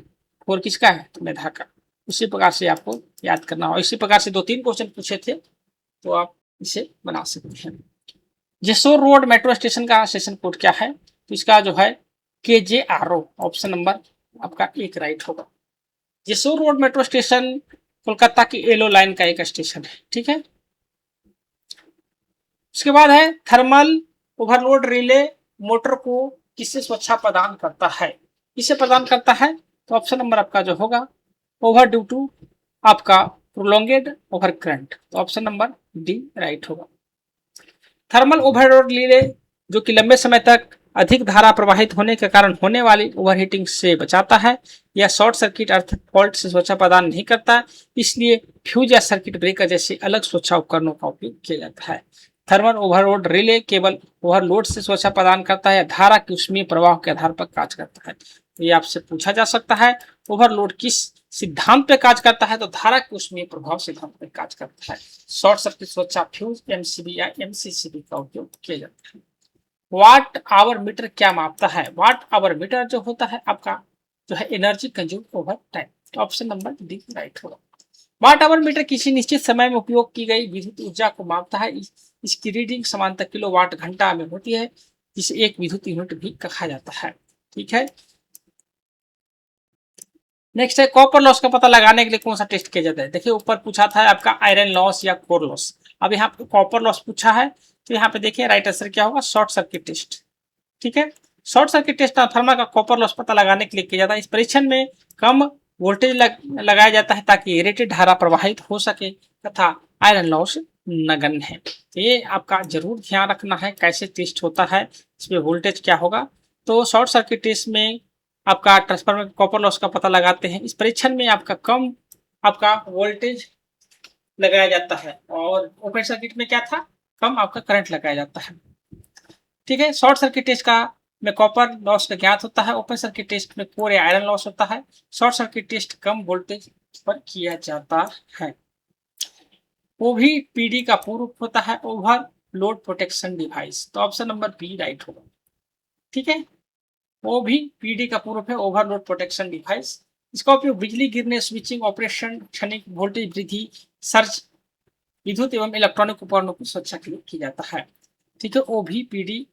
Speaker 1: 4 किसका है, तो मेधा का। उसी प्रकार से आपको याद करना हो। इसी प्रकार से 2-3 क्वेश्चन पूछे थे तो आप इसे बना सकते हैं। जेसोर रोड मेट्रो स्टेशन का स्टेशन कोड क्या है, तो इसका जो है KJRO, ऑप्शन नंबर आपका 1 राइट होगा। Jessore road metro station Kolkata की येलो लाइन का एक स्टेशन है, ठीक है। उसके बाद है थर्मल ओवरलोड रिले मोटर को किससे सुरक्षा प्रदान करता है, किससे प्रदान करता है, तो ऑप्शन नंबर आपका जो होगा ओवर ड्यू टू आपका प्रोलोंगेड ओवर करंट, तो ऑप्शन नंबर डी राइट होगा। थर्मल ओवरलोड रिले जो कि लंबे समय तक अधिक धारा प्रवाहित होने के कारण होने वाली ओवरहीटिंग से बचाता है, या शॉर्ट सर्किट अर्थ फॉल्ट से सुरक्षा प्रदान नहीं करता, इसलिए फ्यूज या सर्किट ब्रेकर जैसे अलग सुरक्षा उपकरणों का उपयोग किया जाता है। थर्मल ओवरलोड रिले केवल ओवरलोड से सुरक्षा प्रदान करता है या धारा के ऊष्मीय प्रवाह के आधार पर कार्य करता है, तो ये आपसे पूछा जा सकता है। ओवरलोड किस सिद्धांत पे कार्य करता है, तो धारा के ऊष्मीय प्रभाव सिद्धांत पे कार्य करता है। शॉर्ट सर्किट सुरक्षा फ्यूज MCB या MCCB का उपयोग किया जाता है। वाट आवर मीटर क्या मापता है, वाट आवर मीटर जो होता है आपका जो है एनर्जी कंज्यूम ओवर टाइम, तो ऑप्शन नंबर डी राइट होगा। वाट आवर मीटर किसी निश्चित समय में उपयोग की गई विद्युत ऊर्जा को मापता है। इसकी रीडिंग समानतः किलोवाट घंटा में होती है, जिसे एक विद्युत यूनिट भी कहा जाता है, ठीक है। नेक्स्ट है कॉपर लॉस का पता लगाने के लिए कौन सा टेस्ट किया जाता है। देखिए ऊपर पूछा था आपका आयरन लॉस या कोर लॉस, अब यहाँ पे कॉपर लॉस पूछा है, तो यहाँ पे देखिए राइट आंसर क्या होगा, शॉर्ट सर्किट टेस्ट, ठीक है। शॉर्ट सर्किट टेस्ट ट्रांसफार्मर का कॉपर लॉस पता लगाने के लिए किया जाता है। इस परीक्षण में कम वोल्टेज लगाया जाता है ताकि रेटेड धारा प्रवाहित हो सके तथा आयरन लॉस नगण्य है। तो ये आपका जरूर ध्यान रखना है कैसे टेस्ट होता है, इसमें वोल्टेज क्या होगा। तो शॉर्ट सर्किट टेस्ट में आपका ट्रांसफार्मर कॉपर लॉस का पता लगाते हैं। इस परीक्षण में आपका कम आपका वोल्टेज लगाया जाता है और ओपन सर्किट में क्या था, कम आपका करंट लगाया जाता है, ठीक है। शॉर्ट सर्किट टेस्ट का में कॉपर लॉस का ज्ञात होता है, ओपन सर्किट टेस्ट में कोर या आयरन लॉस होता है। शॉर्ट सर्किट टेस्ट कम वोल्टेज पर किया जाता है। OVPD का पूर्व होता है ओवर लोड प्रोटेक्शन डिवाइस, तो ऑप्शन नंबर बी राइट होगा, ठीक है। OVPD का पूर्व है ओवरलोड प्रोटेक्शन डिवाइस। इसका उपयोग बिजली गिरने, स्विचिंग ऑपरेशन, क्षणिक वोल्टेज वृद्धि, सर्ज, विद्युत एवं इलेक्ट्रॉनिक उपकरणों की सुरक्षा के लिए किया जाता है, ठीक है। OVPD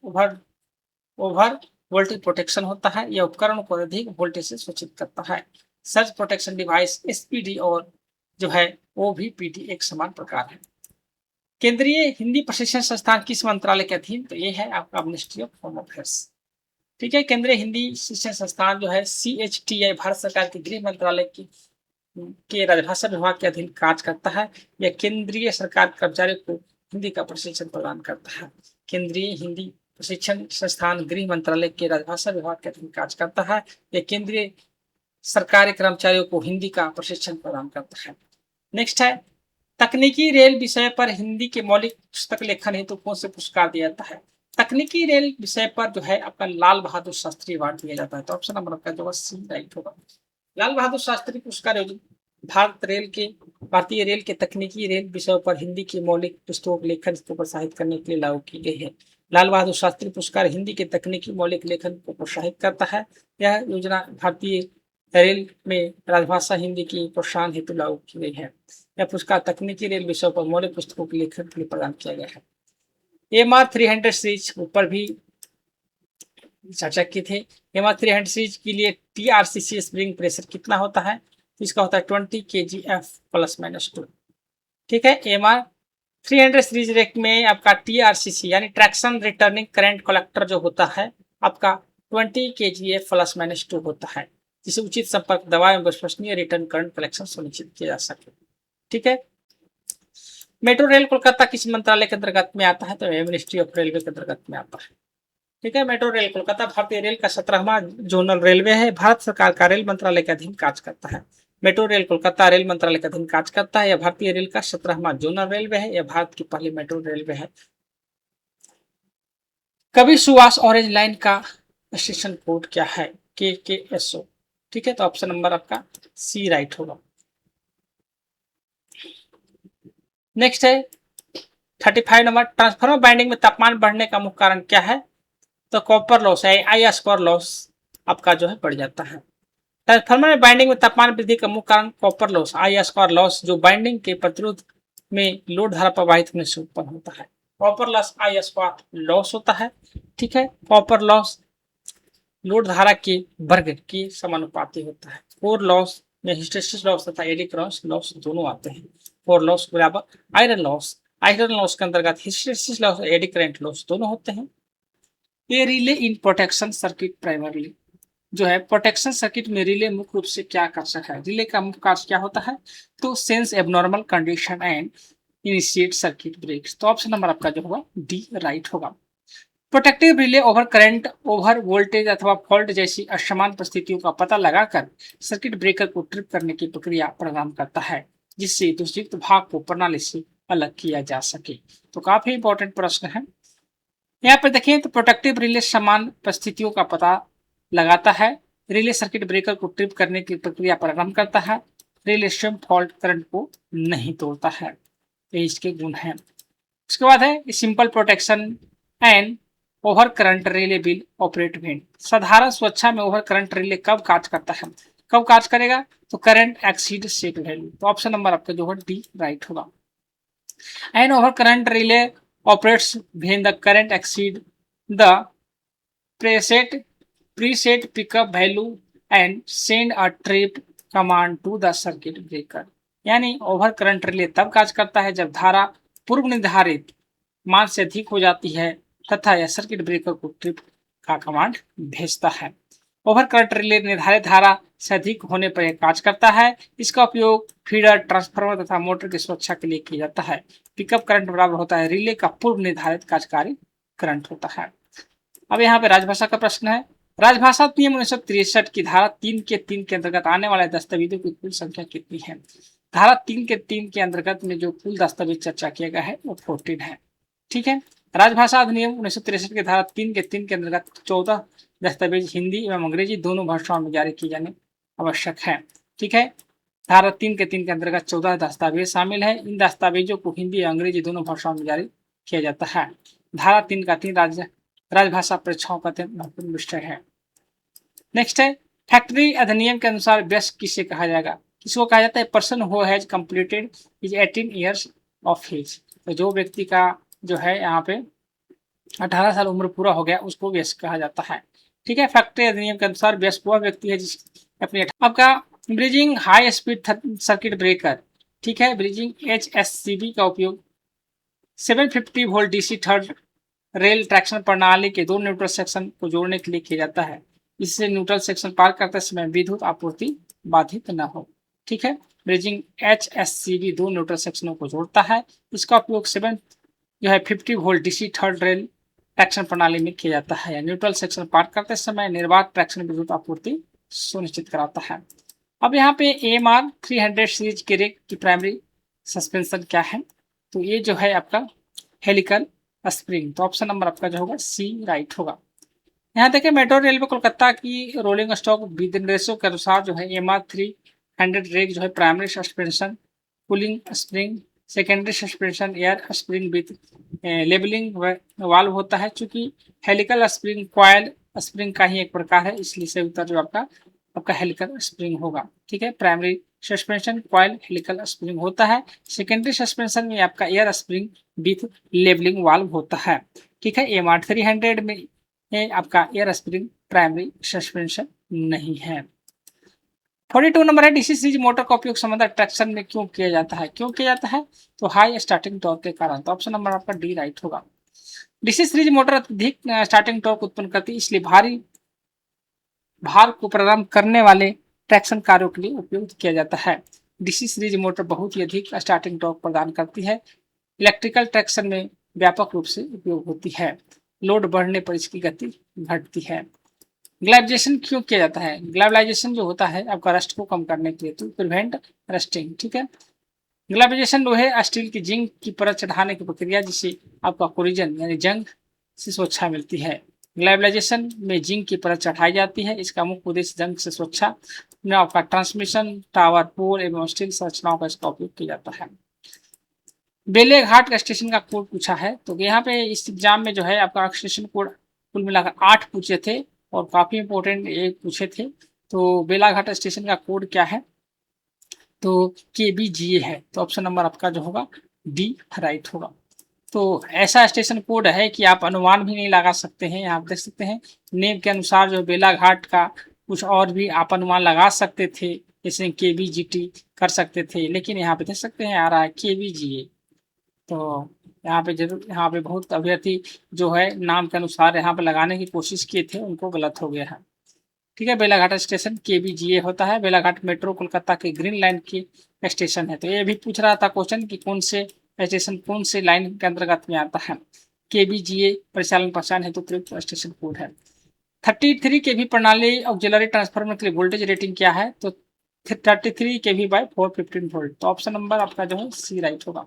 Speaker 1: ओवर वोल्टेज प्रोटेक्शन होता है, यह उपकरण को अधिक वोल्टेज से सूचित करता है। सर्ज प्रोटेक्शन डिवाइस SPD और जो है OVPD एक समान प्रकार है। केंद्रीय हिंदी प्रशिक्षण संस्थान किस मंत्रालय के अधीन, तो ये है आपका मिनिस्ट्री ऑफ होम अफेयर्स, ठीक है। केंद्रीय हिंदी शिक्षण संस्थान जो है CHTI भारत सरकार के गृह मंत्रालय के राजभाषा विभाग के अधीन कार्य करता है। यह केंद्रीय सरकार कर्मचारियों को हिंदी का प्रशिक्षण प्रदान करता है। केंद्रीय हिंदी प्रशिक्षण संस्थान गृह मंत्रालय के राजभाषा विभाग के अधीन कार्य करता है। यह केंद्रीय सरकारी कर्मचारियों को हिंदी का प्रशिक्षण प्रदान करता है। नेक्स्ट है तकनीकी रेल विषय पर हिंदी के मौलिक पुस्तक लेखन हेतु कौन से पुरस्कार दिया जाता है। तकनीकी रेल विषय पर जो है आपका लाल बहादुर शास्त्री अवार्ड दिया जाता है, तो ऑप्शन नंबर आपका जो सी राइट होगा। लाल बहादुर शास्त्री पुरस्कार भारतीय रेल के तकनीकी रेल विषयों पर हिंदी की मौलिक पुस्तकों के लेखन को प्रोत्साहित करने के लिए लागू की गई है। लाल बहादुर शास्त्री पुरस्कार हिंदी के तकनीकी मौलिक लेखन को प्रोत्साहित करता है। यह योजना भारतीय रेल में राजभाषा हिंदी की प्रोत्साहन हेतु लागू की गई है। यह पुरस्कार तकनीकी रेल विषयों पर मौलिक पुस्तकों के लेखन के लिए प्रदान किया गया है। MR 300 सीरीज ऊपर भी चर्चा की थी। MR 300 सीरीज के लिए TRCC स्प्रिंग प्रेशर कितना होता है, तो इसका होता है 20 kgf ±2, ठीक है। MR 300 सीरीज रेक में आपका TRCC यानी ट्रैक्शन रिटर्निंग करंट कलेक्टर जो होता है आपका 20 kgf ±2 होता है, जिसे उचित संपर्क दवा एवं विश्वसनीय रिटर्न करंट कलेक्शन सुनिश्चित किया जा सके, ठीक है। मेट्रो रेल कोलकाता किस मंत्रालय के अंतर्गत में आता है, तो मिनिस्ट्री ऑफ रेलवे के अंतर्गत में आता है, ठीक है। मेट्रो रेल कोलकाता भारतीय रेल का 17वां जोनल रेलवे है। भारत सरकार का रेल मंत्रालय के अधीन कार्य करता है। मेट्रो रेल कोलकाता रेल मंत्रालय के अधीन कार्य करता है। यह भारतीय रेल का 17वां जोनल रेलवे है। यह भारत की पहली मेट्रो रेलवे है। कवि सुभाष ऑरेंज लाइन का स्टेशन कोड क्या है, KKSO, ठीक है, तो ऑप्शन नंबर आपका सी राइट होगा। नेक्स्ट है 35 नंबर, ट्रांसफार्मर बाइंडिंग में तापमान बढ़ने का मुख्य कारण क्या है? तो कॉपर लॉस है, आई स्क्वायर लॉस आपका जो है बढ़ जाता है। ट्रांसफार्मर में बाइंडिंग में तापमान वृद्धि का मुख्य कारण कॉपर लॉस, आई स्क्वायर लॉस, जो बाइंडिंग के प्रतिरोध में लोड धारा प्रवाहित होने से उत्पन्न होता है। कॉपर लॉस आई स्क्वायर लॉस होता है। ठीक है, कॉपर लॉस लोड धारा के वर्ग के समानुपाती होता है। कोर लॉस में हिस्टैरिसीस लॉस तथा एडी क्रॉस लॉस दोनों आते हैं। कोर लॉस बराबर आयरन लॉस, आयरन लॉस के अंतर्गत हिस्टैरिसीस लॉस और एडी करंट लॉस दोनों होते हैं। ये रिले इन प्रोटेक्शन सर्किट प्राइमरली जो है प्रोटेक्शन सर्किट में रिले मुख्य रूप से क्या कर सकता है? रिले का मुख्य कार्य क्या होता है? तो sense abnormal condition and initiate circuit breaks. तो ऑप्शन नंबर आपका जो होगा डी राइट होगा। Protective relay over current, over voltage अथवा फॉल्ट जैसी असमान परिस्थितियों का पता लगाकर सर्किट ब्रेकर को ट्रिप करने की प्रक्रिया प्रदान करता है, जिससे दूषित भाग को प्रणाली से अलग किया जा सके। तो काफी इंपॉर्टेंट प्रश्न है। यहाँ पर देखें तो प्रोटेक्टिव रिले समान परिस्थितियों का पता लगाता है, रिले सर्किट ब्रेकर को ट्रिप करने की प्रक्रिया प्रारंभ करता है, रिले स्वयं फॉल्ट करंट को नहीं तोड़ता है। ये इसके गुण हैं। उसके बाद है simple protection and over current relay will operate when. साधारण सुरक्षा में ओवर करंट रिले कब कार्य करता है? कब कार्य करेगा? तो करंट एक्सीड सेट वैल्यू। तो ऑप्शन नंबर आपका जो है डी राइट होगा। And over current relay operates when the current exceed the preset pickup value and send a trip command to the circuit breaker। यानी ओवर करंट रिले तब कार्य करता है जब धारा पूर्व निर्धारित मान से अधिक हो जाती है तथा यह सर्किट ब्रेकर को ट्रिप का कमांड भेजता है। ओवर करंट रिले निर्धारित धारा से अधिक होने पर यह कार्य करता है। इसका उपयोग फीडर, ट्रांसफार्मर तथा मोटर की सुरक्षा के लिए किया जाता है। पिकअप करंट बराबर होता है रिले का पूर्व निर्धारित कार्यकारी करंट होता है। अब यहाँ पे राजभाषा का प्रश्न है। राजभाषा नियम 1963 की धारा 3 के अंतर्गत आने वाले दस्तावेजों की कुल संख्या कितनी है? धारा 3 के अंतर्गत में जो कुल दस्तावेज चर्चा किया गया है वो 14 है। ठीक है, राजभाषा अधिनियम 1963 के धारा 3 के अंतर्गत 14 दस्तावेज हिंदी एवं अंग्रेजी दोनों भाषाओं में जारी किए जाने आवश्यक है। ठीक है, धारा 3 के अंतर्गत 14 दस्तावेज शामिल है। इन दस्तावेजों को हिंदी और अंग्रेजी दोनों भाषाओं में जारी किया जाता है। धारा 3 राजभाषा परीक्षाओं का महत्वपूर्ण विषय है। नेक्स्ट है फैक्ट्री अधिनियम के अनुसार वयस्क किसे कहा जाएगा? किसको कहा जाता है? Person who has completed is 18 years of age. तो जो व्यक्ति का जो है यहाँ पे 18 साल उम्र पूरा हो गया उसको वयस्क कहा जाता है। ठीक है, फैक्ट्री अधिनियम के अनुसार वयस्क वह व्यक्ति है जिस अपने आपका bridging high speed circuit breaker. ठीक है, ब्रिजिंग HSCB का उपयोग 750 volt DC third rail traction प्रणाली के दो न्यूट्रल सेक्शन को जोड़ने के लिए किया जाता है। इससे न्यूट्रल सेक्शन पार करते समय विद्युत आपूर्ति बाधित न हो। ठीक है, ब्रिजिंग HSCB दो न्यूट्रल सेक्शनों को जोड़ता है। इसका उपयोग 750 volt DC third rail traction प्रणाली में किया जाता है। न्यूट्रल सेक्शन पार करते समय निर्बाध ट्रैक्शन विद्युत आपूर्ति सुनिश्चित कराता है। अब यहाँ पे AMR 300 सीरीज के रेक की प्राइमरी सस्पेंशन क्या है? तो ये जो है आपका हेलिकल स्प्रिंग। तो ऑप्शन नंबर आपका जो होगा सी राइट होगा। यहाँ देखिए मेट्रो रेलवे कोलकाता की रोलिंग स्टॉक विनिर्देशों के अनुसार जो है AMR 300 रेक जो है primary suspension, cooling spring, secondary suspension, air spring with labelling valve होता है। चूंकि हेलिकल स्प्रिंग कॉयल स्प्रिंग का ही एक प्रकार है, इसलिए सही उत्तर जो आपका हेलिकल स्प्रिंग होगा। ठीक है, primary suspension coil helical spring होता है। सेकेंडरी सस्पेंशन में आपका air spring with labelling valve होता है। ठीक है, AMR 300 में आपका एयर स्प्रिंग प्राइमरी सस्पेंशन नहीं है। 42 नंबर है डीसी सीरीज मोटर का उपयोग समंदर ट्रैक्शन में क्यों किया जाता है? क्यों किया जाता है? तो हाई स्टार्टिंग टॉर्क के कारण। तो ऑप्शन नंबर आपका डी राइट होगा। डीसी सीरीज मोटर अधिक स्टार्टिंग टॉर्क उत्पन्न करती है, इसलिए भारी भार को प्रारंभ करने वाले ट्रैक्शन कार्यों के लिए उपयोग किया जाता है। डीसी सीरीज मोटर बहुत ही अधिक स्टार्टिंग टॉर्क प्रदान करती है। इलेक्ट्रिकल ट्रैक्शन में व्यापक रूप से उपयोग होती है। लोड बढ़ने पर इसकी गति घटती है। ग्लैबिलाइजेशन क्यों किया जाता है? ग्लैबिलाइजेशन जो होता है आपका रस्ट को कम करने के लिए, तो प्रिवेंट रस्टिंग। ठीक है, ग्लैबिलाइजेशन लोहे स्टील की जिंक की परत चढ़ाने की प्रक्रिया जिसे आपका कोरिजन यानी जंग से सुरक्षा मिलती है। ग्लोबलाइजेशन में जिंक की परत चढ़ाई जाती है। इसका मुख्य उद्देश्य जंग से सुरक्षा का ट्रांसमिशन टावर पोल एवं स्टील संरचनाओं का इसका उपयोग किया जाता है। बेलेघाट का स्टेशन का कोड पूछा है, तो यहाँ पे इस एग्जाम में जो है आपका स्टेशन कोड कुल मिलाकर 8 पूछे थे और काफी इंपोर्टेंट एक पूछे थे। तो बेलाघाट स्टेशन का कोड क्या है, तो KBGA है। तो ऑप्शन नंबर आपका जो होगा डी राइट होगा। तो ऐसा स्टेशन कोड है कि आप अनुमान भी नहीं लगा सकते हैं। आप देख सकते हैं नेम के अनुसार जो बेलाघाट का कुछ और भी आप अनुमान लगा सकते थे, जैसे KBGT कर सकते थे, लेकिन यहाँ पे देख सकते हैं आ रहा है KBGA। तो यहाँ पे जरूर, यहाँ पे बहुत अभ्यर्थी जो है नाम के अनुसार यहाँ पे लगाने की कोशिश किए थे, उनको गलत हो गया है। ठीक है, बेलाघाट स्टेशन KBGA होता है। बेलाघाट मेट्रो कोलकाता के ग्रीन लाइन की स्टेशन है। तो ये भी पूछ रहा था क्वेश्चन कि कौन से स्टेशन कौन से लाइन के अंतर्गत में आता है। KBGA परिचालन पहचान हेतु प्रयुक्त स्टेशन कोड है। 33 kV प्रणाली ऑक्सिलरी ट्रांसफार्मर के लिए वोल्टेज रेटिंग क्या है, तो 33 kV बाय 415 वोल्ट। तो ऑप्शन नंबर आपका जो है सी राइट होगा।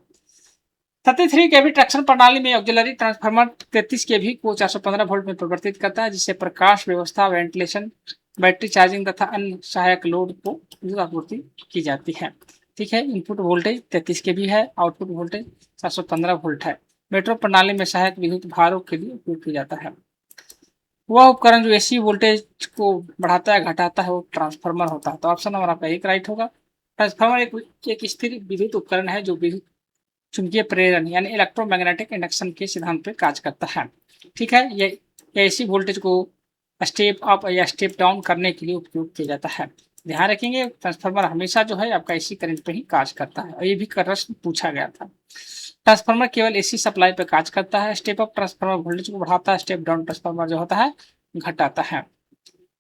Speaker 1: 33 kV ट्रैक्शन प्रणाली में ऑक्सिलरी ट्रांसफार्मर 33 kV को 415 वोल्ट में परिवर्तित करता है, जिससे प्रकाश व्यवस्था, वेंटिलेशन, बैटरी चार्जिंग तथा अन्य सहायक लोड को विद्युत आपूर्ति की जाती है। ठीक है, इनपुट वोल्टेज 33 kV है, आउटपुट वोल्टेज 415 वोल्ट है। मेट्रो प्रणाली में सहायक विद्युत भारों के लिए उपयोग किया जाता है। वह उपकरण जो AC वोल्टेज को बढ़ाता है घटाता है वो ट्रांसफार्मर होता है। तो ऑप्शन नंबर आपका एक राइट होगा। ट्रांसफार्मर एक स्थिर विद्युत उपकरण है जो विद्युत चुंबकीय प्रेरण यानी इलेक्ट्रोमैग्नेटिक इंडक्शन के सिद्धांत पर कार्य करता है। ठीक है, ये AC वोल्टेज को स्टेप अप या स्टेप डाउन करने के लिए उपयोग किया जाता है। ध्यान रखेंगे ट्रांसफार्मर हमेशा जो है आपका AC करंट पे ही कार्य करता है, और ये भी प्रश्न पूछा गया था। ट्रांसफार्मर केवल AC सप्लाई पे कार्य करता है। स्टेप अप ट्रांसफार्मर वोल्टेज को बढ़ाता है, स्टेप डाउन ट्रांसफार्मर जो होता है घटाता है।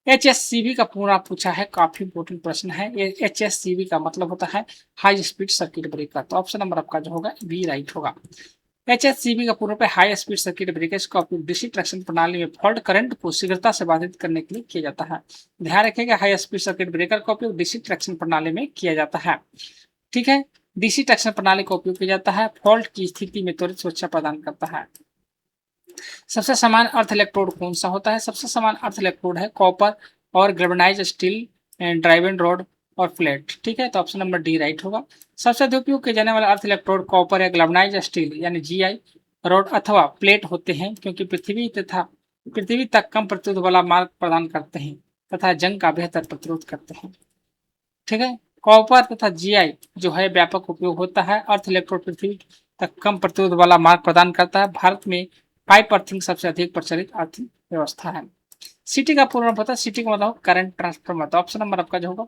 Speaker 1: HSCB का पूरा पूछा है, काफी इंपोर्टेंट प्रश्न है। HSCB का मतलब होता है हाई स्पीड सर्किट ब्रेकर। तो ऑप्शन नंबर आपका जो होगा बी राइट होगा। HSCB का पूर्ण पे हाई स्पीड सर्किट ब्रेकर्स का उपयोग डीसी ट्रैक्शन प्रणाली में फॉल्ट करंट को शीघ्रता से बाधित करने के लिए किया जाता है। ध्यान रखिएगा हाई स्पीड सर्किट ब्रेकर का उपयोग डीसी ट्रैक्शन प्रणाली में किया जाता है। ठीक है, डीसी ट्रैक्शन प्रणाली का उपयोग किया जाता है, फॉल्ट की स्थिति में त्वरित सुरक्षा प्रदान करता है। सबसे समान अर्थ इलेक्ट्रोड कौन सा होता है, सबसे समान अर्थ इलेक्ट्रोड है कॉपर और ग्रेवेनाइज स्टील एंड ड्राइवन रॉड और प्लेट। ठीक है, तो ऑप्शन नंबर डी राइट होगा। सबसे अधिक उपयोग किए जाने वाला अर्थ इलेक्ट्रोड कॉपर या ग्लेवनाइज स्टील यानी GI रॉड अथवा प्लेट होते हैं, क्योंकि पृथ्वी तक कम प्रतिरोध वाला मार्ग प्रदान करते हैं तथा जंग का बेहतर प्रतिरोध करते हैं। ठीक है, कॉपर तथा GI जो है व्यापक उपयोग होता है। अर्थ इलेक्ट्रोड पृथ्वी तक कम प्रतिरोध वाला मार्ग प्रदान करता है। भारत में पाइप अर्थिंग सबसे अधिक प्रचलित अर्थिंग व्यवस्था है। सिटी का पूर्ण पता, सिटी का मतलब करंट ट्रांसफार्मर। तो ऑप्शन नंबर आपका जो होगा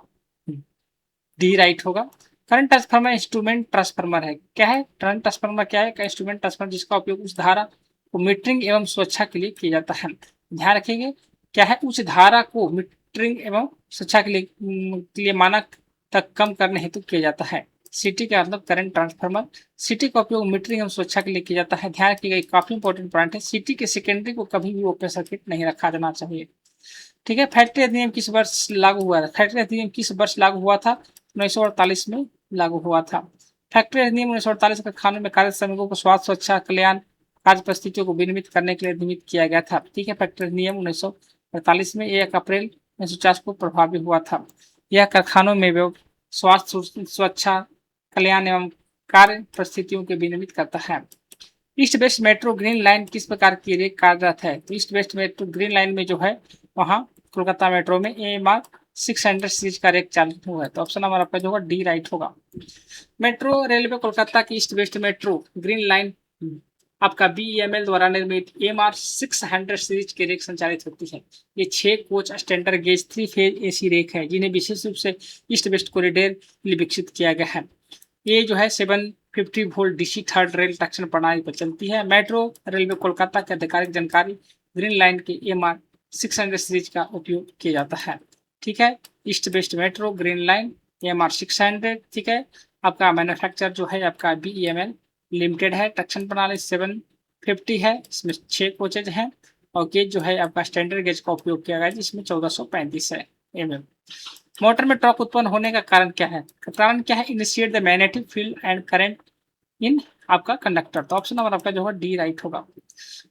Speaker 1: डी राइट होगा। करंट ट्रांसफार्मर इंस्ट्रूमेंट ट्रांसफार्मर है। क्या है करंट ट्रांसफार्मर, क्या है इंस्ट्रूमेंट ट्रांसफार्मर, जिसका उपयोग उच्च धारा को मीटरिंग एवं सुरक्षा के लिए किया जाता है। ध्यान रखेंगे क्या है, उच्च धारा को मीटरिंग एवं सुरक्षा के लिए मानक तक कम करने हेतु किया जाता है। सिटी का मतलब करंट ट्रांसफार्मर। सिटी का उपयोग मीटरिंग एवं सुरक्षा के लिए किया जाता है। ध्यान रखिएगा काफी इंपॉर्टेंट पॉइंट है, सिटी के सेकेंडरी को कभी भी ओपन सर्किट नहीं रखा जाना चाहिए। ठीक है, फैक्ट्री अधिनियम किस वर्ष लागू हुआ था, फैक्ट्री अधिनियम किस वर्ष लागू हुआ था, 1948 में लागू हुआ था। फैक्ट्री अधिनियम 1948 का कानून में कार्य श्रमिकों को स्वास्थ्य, सुरक्षा, कल्याण, कार्य परिस्थितियों को विनियमित करने के लिए अधिनियमित किया गया था। ठीक है, फैक्ट्री अधिनियम 1948 में 1 अप्रैल 1950 को प्रभावी हुआ था। यह कारखानों में स्वास्थ्य, सुरक्षा, कल्याण एवं कार्य परिस्थितियों के विनियमित करता है। East west metro green line किस प्रकार की रेल कार्यरत है, तो east west metro green line में जो है वहाँ कोलकाता मेट्रो में AMR 600 सीरीज का रेक चालू हुआ है। तो ऑप्शन नंबर आपका जो होगा डी राइट होगा। मेट्रो रेलवे कोलकाता की east west metro green line आपका BEML द्वारा निर्मित AMR 600 सीरीज के रेक संचालित होती है। ये 6 coach standard gauge 3 phase AC rake है, जिन्हें विशेष रूप से ईस्ट वेस्ट कॉरिडोर के लिए विकसित किया गया है। ये जो है 750 volt DC third rail traction प्रणाली पर चलती है। मेट्रो रेलवे कोलकाता की आधिकारिक जानकारी ग्रीन लाइन के AMR 600 सीरीज का उपयोग किया जाता है। ठीक है, east west metro green line AMR 600। ठीक है, आपका मैन्युफैक्चर जो है आपका BEML लिमिटेड है। ट्रैक्शन प्रणाली 750 है, इसमें 6 कोचेज हैं और गेज जो है आपका स्टैंडर्ड गेज का उपयोग किया गया है, जिसमें 1435 है mm। मोटर में टॉर्क उत्पन्न होने का कारण क्या है, कारण क्या है, initiate the magnetic field and current in आपका कंडक्टर। तो ऑप्शन नंबर आपका जो है डी राइट होगा।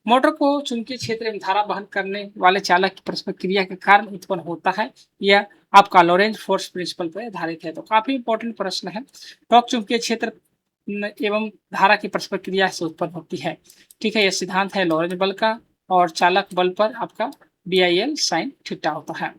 Speaker 1: मोटर को चुंबकीय क्षेत्र में धारा वहन करने वाले चालक की परस्पर क्रिया के कारण उत्पन्न होता है, यह आपका लॉरेंज फोर्स प्रिंसिपल पर आधारित है। तो काफी इंपॉर्टेंट प्रश्न है। टॉर्क चुंबकीय क्षेत्र एवं धारा की परस्पर क्रिया से उत्पन्न होती है। ठीक है, यह सिद्धांत है लॉरेंज बल का और चालक बल पर आपका BIL साइन थीटा होता है।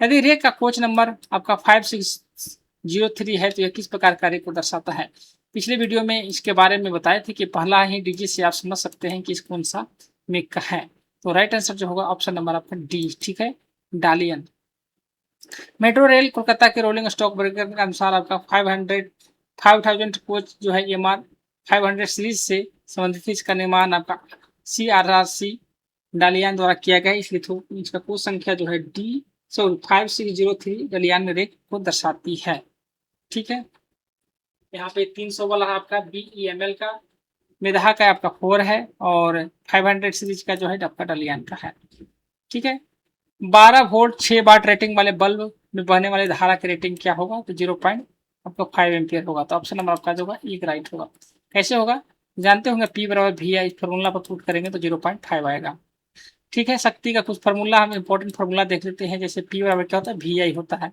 Speaker 1: यदि रे का कोच नंबर आपका 5603 है तो यह किस प्रकार कार्य को दर्शाता है। पिछले वीडियो में इसके बारे में बताए थे कि पहला ही डिजिट से आप समझ सकते हैं कि इस कौन सा मेक का है। तो राइट आंसर जो होगा ऑप्शन नंबर आपका डी। ठीक है, डालियन। मेट्रो रेल कोलकाता के रोलिंग स्टॉक ब्रेकर के अनुसार आपका 5000 कोच जो है MR 500 सीरीज से संबंधित इसका निर्माण आपका CRRC डालियान द्वारा किया गया, इसलिए इसका कोच संख्या जो है डी 5603 डालियान रेक को दर्शाती है। ठीक है, यहाँ पे 300 वाला आपका BEML का, मेधा का आपका 4 है और 500 सीरीज का जो है आपका डालियान का है। ठीक है, 12 वोल्ट 6 वाट रेटिंग वाले बल्ब में बहने वाले धारा की रेटिंग क्या होगा, तो 0.5 एम्पियर होगा। तो ऑप्शन नंबर आपका जो होगा एक राइट होगा। कैसे होगा जानते होंगे, P बराबर VI फॉर्मूला पर पुट करेंगे तो 0.5 आएगा। ठीक है, शक्ति का कुछ फॉर्मूला हम इंपॉर्टेंट फॉर्मूला देख लेते हैं। जैसे P बराबर क्या होता है, VI होता है।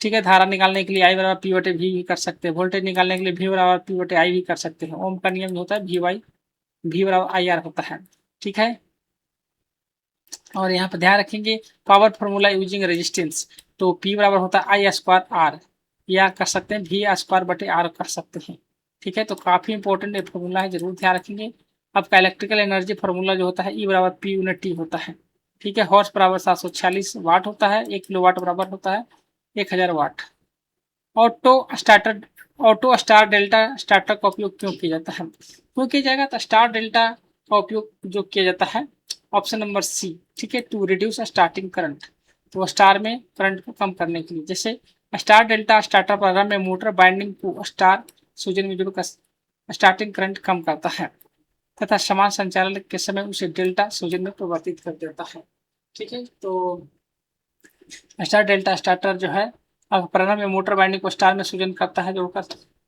Speaker 1: ठीक है, धारा निकालने के लिए I बराबर P बटे V भी कर सकते हैं। वोल्टेज निकालने के लिए V बराबर P बटे I भी कर सकते हैं। ओम का नियम होता है V बराबर IR होता है। ठीक है, और यहाँ पर ध्यान रखेंगे पावर फॉर्मूला यूजिंग रेजिस्टेंस, तो P बराबर होता है I स्क्वायर R, या कर सकते हैं V स्क्वायर बटे R कर सकते हैं। ठीक है, तो काफी इंपॉर्टेंट फॉर्मूला है, जरूर ध्यान रखेंगे। आपका इलेक्ट्रिकल एनर्जी फॉर्मूला जो होता है E बराबर P यूनिट T होता है। ठीक है, हॉर्स बराबर 746 वाट होता है। 1 किलो वाट बराबर होता है 1000 वाट। ऑटो स्टार डेल्टा स्टार्टर का उपयोग क्यों किया जाता है, क्यों किया जाएगा, तो स्टार डेल्टा का उपयोग जो किया जाता है ऑप्शन नंबर सी। ठीक है, टू रिड्यूस स्टार्टिंग करंट, तो स्टार में करंट को कम करने के लिए। जैसे स्टार डेल्टा स्टार्टर प्रोग्राम में मोटर बाइंडिंग को स्टार सूजन में जोड़कर स्टार्टिंग करंट कम करता है तथा समान संचालन के समय उसे डेल्टा सूजन में परिवर्तित कर देता है। ठीक है, तो स्टार डेल्टा स्टार्टर जो है अब प्रारंभ में मोटर बाइंडिंग को स्टार में सूजन करता है, जोड़कर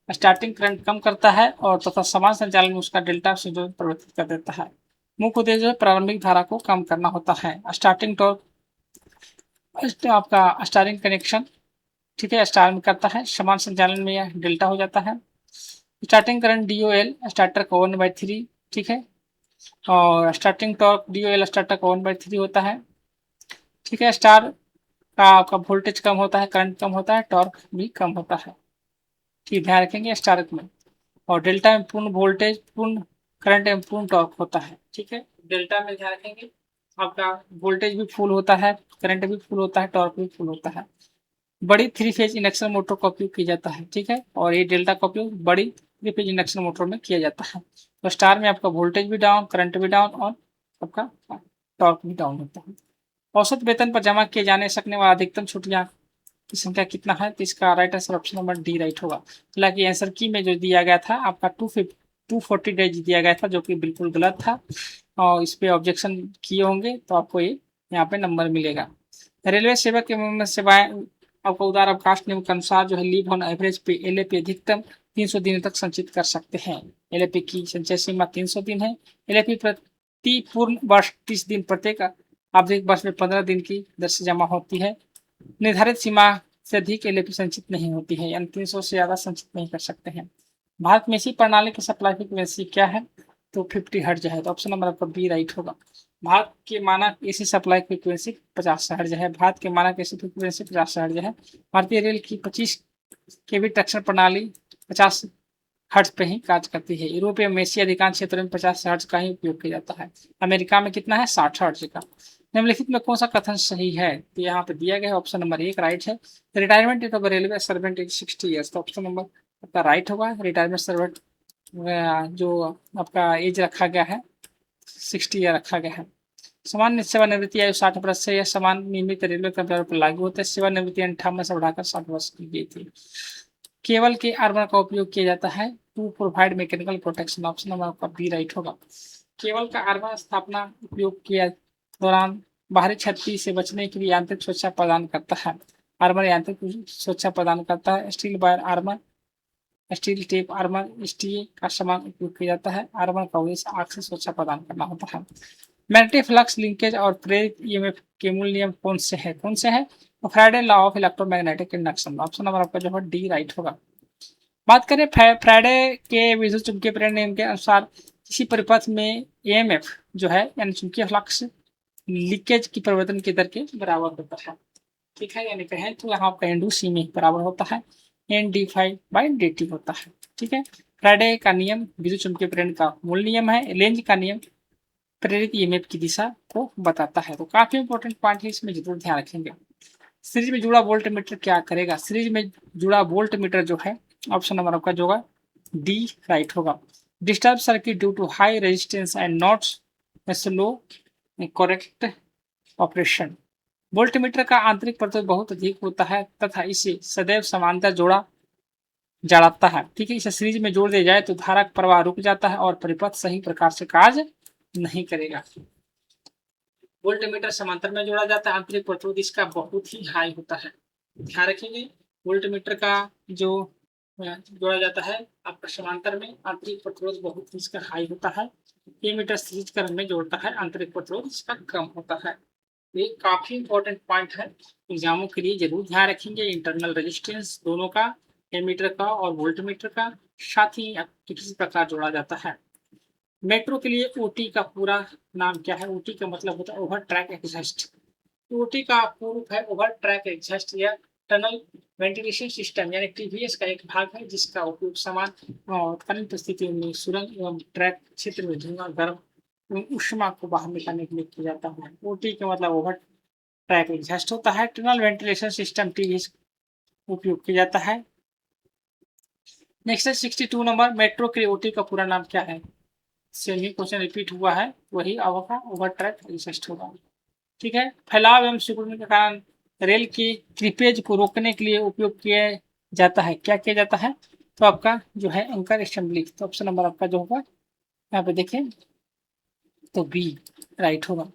Speaker 1: स्टार्टिंग करंट कम करता है और तथा समान संचालन में उसका डेल्टा सूजन परिवर्तित कर देता है। मुख्य उद्देश्य जो है प्रारंभिक धारा को कम करना होता है। स्टार्टिंग टॉर्क आपका स्टारिंग कनेक्शन, ठीक है, स्टार में करता है, समान संचालन में यह डेल्टा हो जाता है। स्टार्टिंग करंट DOL स्टार्टर का 1/3। ठीक है, और स्टार्टिंग टॉर्क DOL स्टार्टर का 1/3 होता है। ठीक है, स्टार का आपका वोल्टेज कम होता है, करंट कम होता है, टॉर्क भी कम होता है। ठीक, ध्यान रखेंगे स्टार में। और डेल्टा में पूर्ण वोल्टेज, पूर्ण करंट एवं पूर्ण टॉर्क होता है। ठीक है, डेल्टा में ध्यान रखेंगे आपका वोल्टेज भी फुल होता है, करंट भी फुल होता है, टॉर्क भी फुल होता है। बड़ी 3 फेज इंडक्शन मोटर का उपयोग किया जाता है। ठीक है, और ये डेल्टा का उपयोग बड़ी 3 फेज इंडक्शन मोटर में किया जाता है। तो स्टार में आपका वोल्टेज भी डाउन, करंट भी डाउन और आपका टॉर्क भी डाउन होता है। औसत वेतन पर जमा किए जाने सकने वाला अधिकतम छुट्टियां की संख्या कितना है, तो इसका right answer option number D right होगा। हालांकि आंसर की में जो दिया गया था आपका 240 डेज दिया गया था, जो कि बिल्कुल गलत था और इस पे ऑब्जेक्शन किए होंगे तो आपको ये यहाँ पे नंबर मिलेगा। रेलवे सेवा के सेवाएं आपको उदार अवकाश नियम के अनुसार जो है लीव ऑन एवरेज पे LAP अधिकतम 300 दिन तक संचित कर सकते हैं। LAP की संचय सीमा 300 दिन है। LAP प्रति पूर्ण वर्ष 30 दिन, प्रत्येक आवधिक वर्ष में 15 दिन की दर से जमा होती है। निर्धारित सीमा से अधिक LAP संचित नहीं होती है, यानी 300 से ज्यादा संचित नहीं कर सकते हैं। भारत में इसी प्रणाली की सप्लाई फ्रीक्वेंसी क्या है, तो 50 हर्ट्ज है। तो ऑप्शन नंबर आपका बी राइट होगा। भारत के मानक एसी सप्लाई फ्रीक्वेंसी 50 हर्ट्ज है। भारत के मानक एसी फ्रीक्वेंसी 50 हर्ट्ज है। भारतीय रेल की 25 केवी ट्रैक्शन प्रणाली 50 हर्ट्ज पे ही कार्य करती है। यूरोप एवं एशिया अधिकांश क्षेत्रों में 50 हर्ट्ज का ही उपयोग किया जाता है। अमेरिका में कितना है, 60 हर्ट्ज का। निम्नलिखित में कौन सा कथन सही है, तो यहाँ पे दिया गया है ऑप्शन नंबर एक राइट है। Retirement age of railway servant is 60 years, तो ऑप्शन नंबर आपका राइट होगा। रिटायरमेंट सर्वेंट जो आपका एज रखा गया है 60 ईयर रखा गया है। सामान्य सेवानिवृत्ति आयु 60 वर्ष से, यह समान नियमित रेलवे कर्मचारियों पर लागू होता है। सेवानिवृत्ति 58 से बढ़ाकर 60 वर्ष की गई थी। केबल के आर्मर का उपयोग किया जाता है to provide mechanical protection, option number आपका बी राइट होगा। केबल का आर्मर स्थापना उपयोग किया दौरान बाहरी क्षति से बचने के लिए यांत्रिक सुरक्षा प्रदान करता है। आर्मर यांत्रिक सुरक्षा प्रदान करता है। Steel wire armour steel tape, armour, steel का सामान उपयोग किया जाता है। आर्मर का उद्देश्य आग से सुरक्षा प्रदान करना होता है। मैग्नेटिक फ्लक्स लिंकेज और प्रेरित ईएमएफ के मूल नियम कौन से हैं? तो Friday law of electromagnetic induction, option number आपका जो है डी राइट होगा। बात करें फ्राइडे के विद्युत चुंबकीय प्रेरण नियम के अनुसार किसी परिपथ में ईएमएफ जो है यानी चुंबकीय फ्लक्स लीकेज की परिवर्तन की दर के बराबर होता है। ठीक है, यानी कहें तो यहाँ आपका इंडूस ई में बराबर होता है N D five by D T होता है। ठीक है, फ्राइडे का नियम विद्युत चुंबकीय प्रेरण का मूल नियम है। लेंज का नियम प्रेरित ईएमएफ की दिशा को बताता है। तो काफी इंपॉर्टेंट पॉइंट है, इसमें जरूर ध्यान रखेंगे। सीरीज में जुड़ा वोल्ट मीटर क्या करेगा? सीरीज में जुड़ा वोल्ट मीटर जो है ऑप्शन नंबर आपका जो होगा डी राइट होगा। Disturb circuit due to high resistance and not slow correct operation. Voltmeter का आंतरिक प्रतिरोध बहुत अधिक होता है तथा इसे सदैव समांतर जोड़ा जाता है। ठीक है, इसे सीरीज में जोड़ दिया जाए तो धारा प्रवाह रुक जाता है और परिपथ सही प्रकार से कार्य नहीं करेगा। वोल्टमीटर समांतर में जोड़ा जाता है, आंतरिक प्रतिरोध इसका बहुत ही हाई होता है। ध्यान रखेंगे, वोल्टमीटर का जो जोड़ा जाता है आपका समांतर में, आंतरिक प्रतिरोध बहुत ही इसका हाई होता है। ये मीटर सीरीज करंट में जोड़ता है, आंतरिक प्रतिरोध इसका कम होता है। ये काफी इंपॉर्टेंट पॉइंट है, एग्जामों के लिए जरूर ध्यान रखेंगे। इंटरनल रेजिस्टेंस दोनों का, एमीटर का और वोल्टमीटर का, साथ ही किसी प्रकार जोड़ा जाता है। मेट्रो के लिए ओटी का पूरा नाम क्या है? ओटी का मतलब होता है ओवर ट्रैक एग्जॉस्ट। ओटी का पूर्व है ओवर ट्रैक एग्जॉस्ट या टनल वेंटिलेशन सिस्टम, यानी टीवीएस का एक भाग है जिसका उपयोग समान उत्पन्न परिस्थितियों में सुरंग एवं ट्रैक क्षेत्र में धुआं, गर्म ऊष्मा को बाहर निकालने के लिए किया जाता है। ओटी का मतलब ओवर ट्रैक एग्जॉस्ट होता है। टनल वेंटिलेशन सिस्टम टीवीएस उपयोग किया जाता है। नेक्स्ट है 62 नंबर, मेट्रो के लिए ओटी का पूरा नाम क्या है? सेम ही क्वेश्चन रिपीट हुआ है, वही आपका ओवर ट्रैक एग्जॉस्ट होगा। ठीक है, फैलाव एवं सिकुड़ने के कारण रेल की क्रीपेज को रोकने के लिए उपयोग किया जाता है। क्या किया जाता है? तो आपका जो है एंकर असेंबली, तो ऑप्शन नंबर आपका जो होगा यहाँ पे देखें तो बी राइट होगा।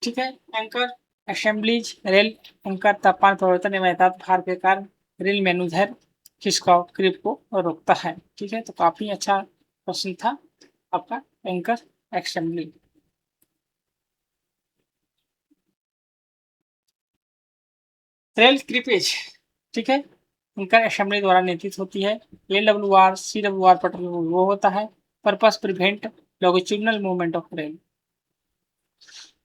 Speaker 1: ठीक है, एंकर असेंबलीज रेल एंकर तापमान परिवर्तन एवं यथार्थ भार के कारण रेल में अनुदैर्ध्य खिसकाव क्रीप को रोकता है। ठीक है, तो काफी अच्छा क्वेश्चन था आपका एंकर असेंबली। रेल क्रीपेज, ठीक है, एंकर असेंबली द्वारा नियंत्रित होती है। LWR CWR पटल वो होता है purpose prevent longitudinal movement of rail.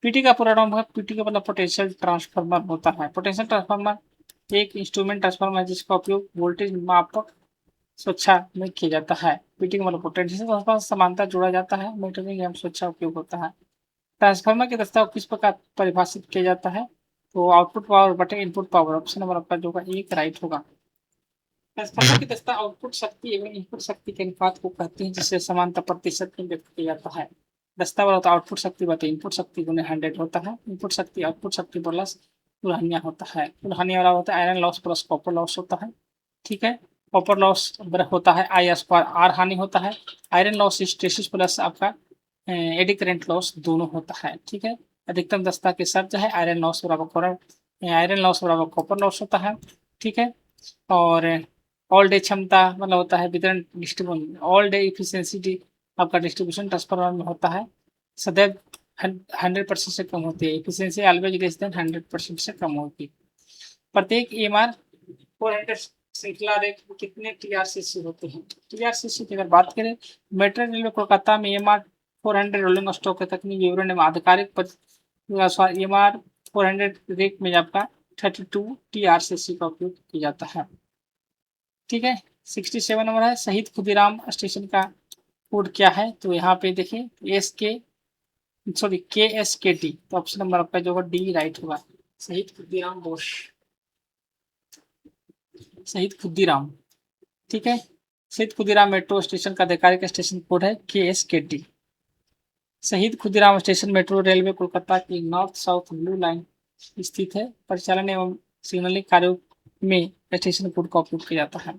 Speaker 1: PT का पूरा नाम है, पीटी का मतलब पोटेंशियल ट्रांसफार्मर होता है। पोटेंशियल ट्रांसफार्मर एक इंस्ट्रूमेंट ट्रांसफार्मर है जिसका उपयोग वोल्टेज मापक सुरक्षा में किया जाता है। पीटी का मतलब पोटेंशियल ट्रांसफार्मर समांतर जोड़ा जाता है, मीटरिंग एवं सुरक्षा उपयोग होता है। ट्रांसफार्मर की दक्षता को किस प्रकार परिभाषित किया जाता है? तो आउटपुट पावर बटे इनपुट पावर, ऑप्शन नंबर आपका जो होगा एक राइट होगा। ट्रांसफार्मर की दक्षता आउटपुट शक्ति एवं इनपुट शक्ति के अनुपात को कहते हैं जिसे समानता प्रतिशत में व्यक्त किया जाता है। दक्षता वाला आउटपुट शक्ति बटे इनपुट शक्ति गुने 100 होता है। इनपुट शक्ति आउटपुट शक्ति प्लस उल्हनिया होता है। उल्हनिया वाला होता है iron loss plus copper loss होता है। ठीक है, कॉपर लॉस होता है आई स्क्वायर आर हानि होता है। आयरन लॉस स्ट्रेसिस प्लस आपका एडी करंट लॉस दोनों होता है। ठीक है, अधिकतम दक्षता के शर्त है आयरन लॉस बराबर कॉपर लॉस होता है। ठीक है, और ऑल डे क्षमता मतलब होता है वितरण डिस्ट्रीब्यूशन, ऑल डे इफिशियंसी आपका डिस्ट्रीब्यूशन ट्रांसफार्मर में होता है सदैव 100% से कम होती है। इफिशियंसी ऑलवेज लेस देन 100% से कम होगी। प्रत्येक EMR 400 श्रृंखला रेख कितने TRCC होते हैं? TRCC की अगर बात करें, मेट्रो रेलवे कोलकाता में EMR 400 रोलिंग स्टॉक के तकनीक विवरण में आधिकारिक EMR 400 रेक में आपका 32 TRCC का उपयोग किया जाता है। ठीक है, 67 नंबर है, शहीद खुदीराम स्टेशन का कोड क्या है? तो यहाँ पे देखिए KSKT, तो ऑप्शन नंबर आपका जो होगा डी राइट होगा। शहीद खुदीराम बोस, शहीद खुदीराम। ठीक है, शहीद खुदीराम मेट्रो स्टेशन का आधिकारिक स्टेशन कोड है KSKT। शहीद Khudiram station metro railway Kolkata की नॉर्थ साउथ ब्लू लाइन स्थित है। परिचालन एवं सिग्नलिंग कार्यों में स्टेशन कोड का उपयोग किया जाता है।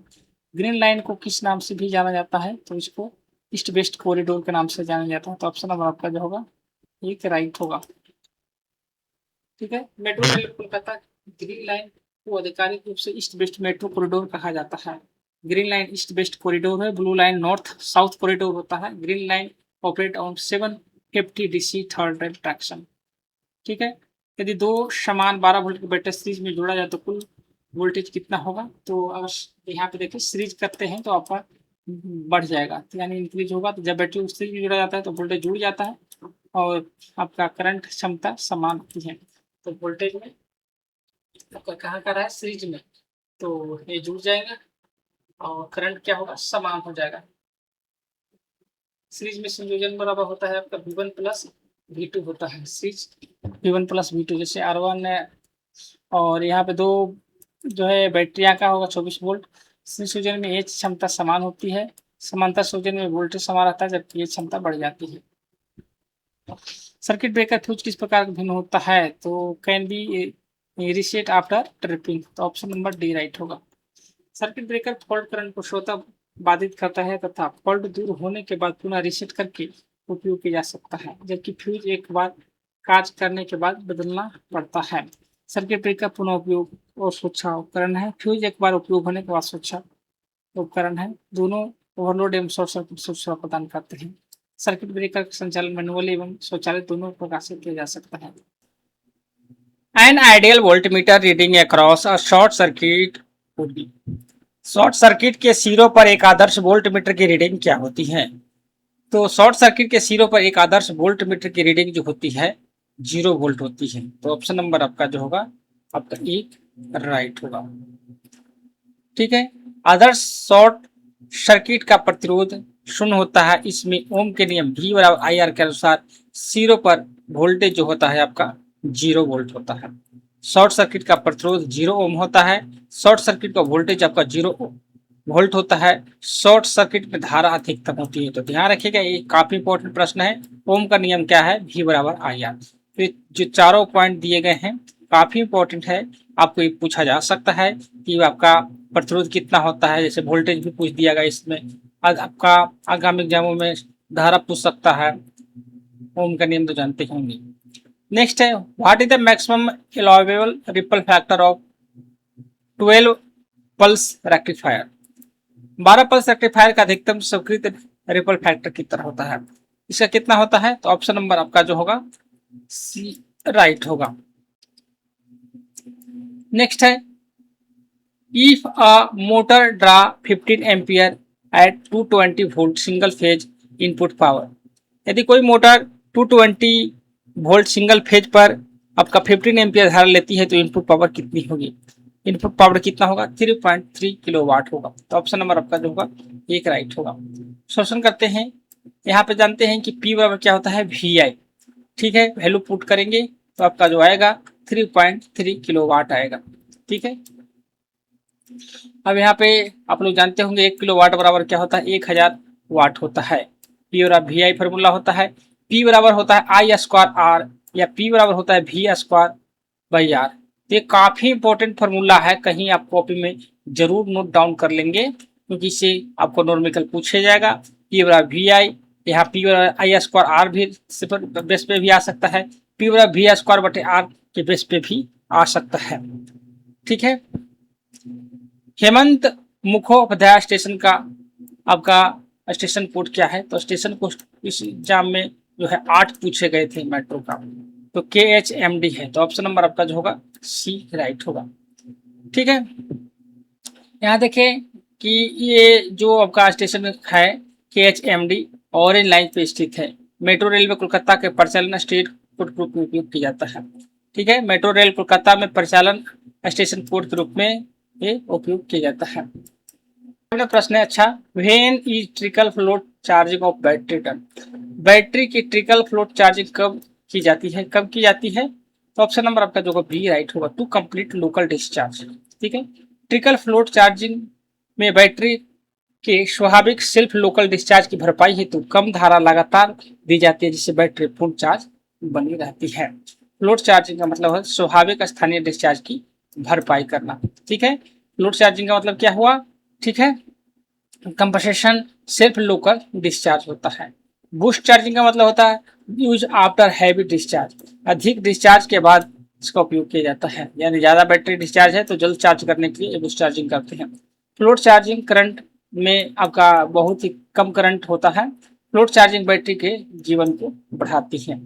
Speaker 1: ग्रीन लाइन को किस नाम से भी जाना जाता है? तो इसको ईस्ट वेस्ट कॉरिडोर के नाम से जाना जाता है। तो ऑप्शन नंबर आपका जो होगा एक राइट होगा। ठीक है, metro rail Kolkata green line को आधिकारिक रूप से ईस्ट वेस्ट मेट्रो कॉरिडोर कहा जाता है। Green line east west corridor है, blue line north south corridor होता है। Green line operate on 750 DC third rail traction. ठीक है, यदि दो समान 12 वोल्ट के बैटरी सीरीज में जोड़ा जाए तो कुल वोल्टेज कितना होगा? तो अगर यहाँ पे देखिए सीरीज करते हैं तो आपका बढ़ जाएगा, तो यानी इंक्रीज होगा। तो जब बैटरी उस सीरीज में जोड़ा जाता है तो वोल्टेज जुड़ जाता है और आपका करंट क्षमता समान होती है। तो वोल्टेज में आपका कहाँ का रहा है? सीरीज में, तो ये जुड़ जाएगा और करंट क्या होगा? समान हो जाएगा। सीरीज में संयोजन बराबर होता है आपका V1 प्लस V2 होता है। सीरीज V1 प्लस V2, जैसे R1 है और यहाँ पे दो जो है बैटरियाँ का होगा 24 वोल्ट। संयोजन में एच क्षमता समान होती है, समांतर संयोजन में वोल्टेज समान रहता है जबकि एच क्षमता बढ़ जाती है। सर्किट ब्रेकर फ्यूज किस प्रकार भिन्न होता है? तो can be reset after tripping. तो ऑप्शन नंबर डी राइट होगा। सर्किट ब्रेकर फॉल्ट करंट को स्वतः बाधित करता है तथा फॉल्ट दूर होने के बाद पुनः रीसेट करके उपयोग किया जा सकता है, जबकि फ्यूज एक बार कार्य करने के बाद बदलना पड़ता है। सर्किट ब्रेकर पुनः उपयोग और सुरक्षा उपकरण है। फ्यूज एक बार उपयोग होने के बाद सुरक्षा उपकरण है। दोनों ओवरलोड एवं शॉर्ट सर्किट सुरक्षा प्रदान करते हैं। सर्किट ब्रेकर का संचालन मैनुअल एवं स्वचालित दोनों प्रकार से किया जा सकता है। An ideal voltmeter reading across a short circuit would be. Short circuit के सिरों पर एक आदर्श वोल्टमीटर की रीडिंग क्या होती है? तो शॉर्ट सर्किट के सिरों पर एक आदर्श वोल्टमीटर की रीडिंग जो होती है 0 वोल्ट होती है। तो ऑप्शन नंबर आपका जो होगा आपका एक राइट होगा। ठीक है, आदर्श शॉर्ट सर्किट का प्रतिरोध शून्य होता है। इसमें ओम के नियम V बराबर IR के अनुसार सिरों पर वोल्टेज जो होता है आपका 0 वोल्ट होता है। शॉर्ट सर्किट का प्रतिरोध 0 ओम होता है। शॉर्ट सर्किट का वोल्टेज आपका 0 वोल्ट होता है। शॉर्ट सर्किट में धारा अधिकतम होती है। तो ध्यान रखिएगा, ये काफी इंपॉर्टेंट प्रश्न है। ओम का नियम क्या है? V बराबर IR। तो जो चारों पॉइंट दिए गए हैं काफी इंपॉर्टेंट है, आपको ये पूछा जा सकता है कि आपका प्रतिरोध कितना होता है। जैसे वोल्टेज भी पूछ दिया गया इसमें। आपका आगामी एग्जामों में धारा पूछ सकता है। ओम का नियम तो जानते होंगे। नेक्स्ट है, what is the maximum allowable ripple factor of 12 pulse rectifier. 12 pulse rectifier का अधिकतम स्वीकृत रिपल फैक्टर कितना होता है? इसका कितना होता है? तो ऑप्शन नंबर आपका जो होगा सी राइट होगा। नेक्स्ट है, if a motor draw 15 ampere at 220 volt single phase input power. यदि कोई मोटर 220 वोल्ट सिंगल फेज पर आपका 15 एम्पियर धारा लेती है तो इनपुट पावर कितनी होगी? इनपुट पावर कितना होगा? 3.3 किलोवाट होगा। तो ऑप्शन नंबर आपका जो होगा एक राइट होगा। सॉल्यूशन करते हैं। यहाँ पे जानते हैं कि P बराबर क्या होता है? VI। ठीक है, वैल्यू पुट करेंगे तो आपका जो आएगा 3.3 किलोवाट आएगा। ठीक है, अब यहाँ पे आप लोग जानते होंगे 1 किलोवाट बराबर क्या होता है? 1000 वाट होता है। P और VI फॉर्मूला होता है। P बराबर होता है I स्क्वायर R या P बराबर होता है V स्क्वायर बाई R। ये काफी इंपॉर्टेंट फॉर्मूला है, कहीं आप कॉपी में जरूर नोट डाउन कर लेंगे क्योंकि इससे आपको नॉर्मिकल पूछा जाएगा। P बराबर VI, यहाँ P बराबर I स्क्वायर R भी बेस पे भी आ सकता है। P बराबर V स्क्वायर बटे R के बेस पे भी आ सकता है। ठीक है, हेमंत मुखोपाध्याय स्टेशन का आपका स्टेशन कोड क्या है? तो स्टेशन कोड इस एग्जाम में जो है 8 पूछे गए थे मेट्रो का, तो KHMD है। तो ऑप्शन नंबर आपका जो होगा सी राइट होगा। ठीक है, यहाँ देखें कि ये जो आपका स्टेशन है KHMD ऑरेंज लाइन पे स्थित है। मेट्रो रेलवे कोलकाता के परिचालन स्टेट कोड के रूप में उपयोग किया जाता है। ठीक है, मेट्रो रेल कोलकाता में परिचालन स्टेशन कोड के रूप में ये उपयोग किया जाता है। अगला प्रश्न है, अच्छा, when is trickle float charging of battery done. Battery की ट्रिकल फ्लोट चार्जिंग कब की जाती है? कब की जाती है? तो ऑप्शन नंबर आपका जो बी राइट होगा, टू कंप्लीट लोकल डिस्चार्ज। ठीक है, ट्रिकल फ्लोट चार्जिंग में बैटरी के स्वाभाविक सेल्फ लोकल डिस्चार्ज की भरपाई हेतु कम धारा लगातार दी जाती है जिससे बैटरी फुल चार्ज बनी रहती है। फ्लोट चार्जिंग का मतलब है स्वाभाविक स्थानीय डिस्चार्ज की भरपाई करना। ठीक है, फ्लोट चार्जिंग का मतलब क्या हुआ? ठीक है, कंपनसेशन सेल्फ लोकल डिस्चार्ज होता है। बूस्ट चार्जिंग का मतलब होता है यूज आफ्टर हैवी डिस्चार्ज, अधिक डिस्चार्ज के बाद इसका उपयोग किया जाता है। यानी ज्यादा बैटरी डिस्चार्ज है तो जल्द चार्ज करने के लिए बूस्ट चार्जिंग करते हैं। फ्लोट चार्जिंग करंट में आपका बहुत ही कम करंट होता है। फ्लोट चार्जिंग बैटरी के जीवन को बढ़ाती है।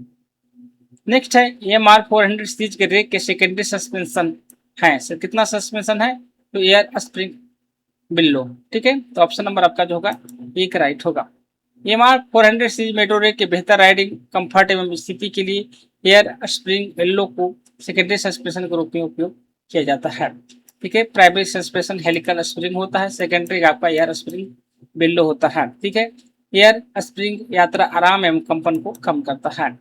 Speaker 1: नेक्स्ट है AMR 400 सीरीज के रेक के सेकेंडरी सस्पेंशन है। सर कितना सस्पेंशन है? तो एयर स्प्रिंग बिल्लो। ठीक है, तो ऑप्शन नंबर आपका जो होगा एक राइट होगा। AMR 400 सीरीज मेट्रो रेक के बेहतर राइडिंग कंफर्ट एवं स्थिति के लिए एयर स्प्रिंग बिल्लो को सेकेंडरी सस्पेंशन के रूप में उपयोग किया जाता है। ठीक है, प्राइमरी सस्पेंशन हेलिकल स्प्रिंग होता है, सेकेंडरी आपका एयर स्प्रिंग बिल्लो होता है। ठीक है, एयर स्प्रिंग यात्रा आराम एवं कंपन को कम करता है।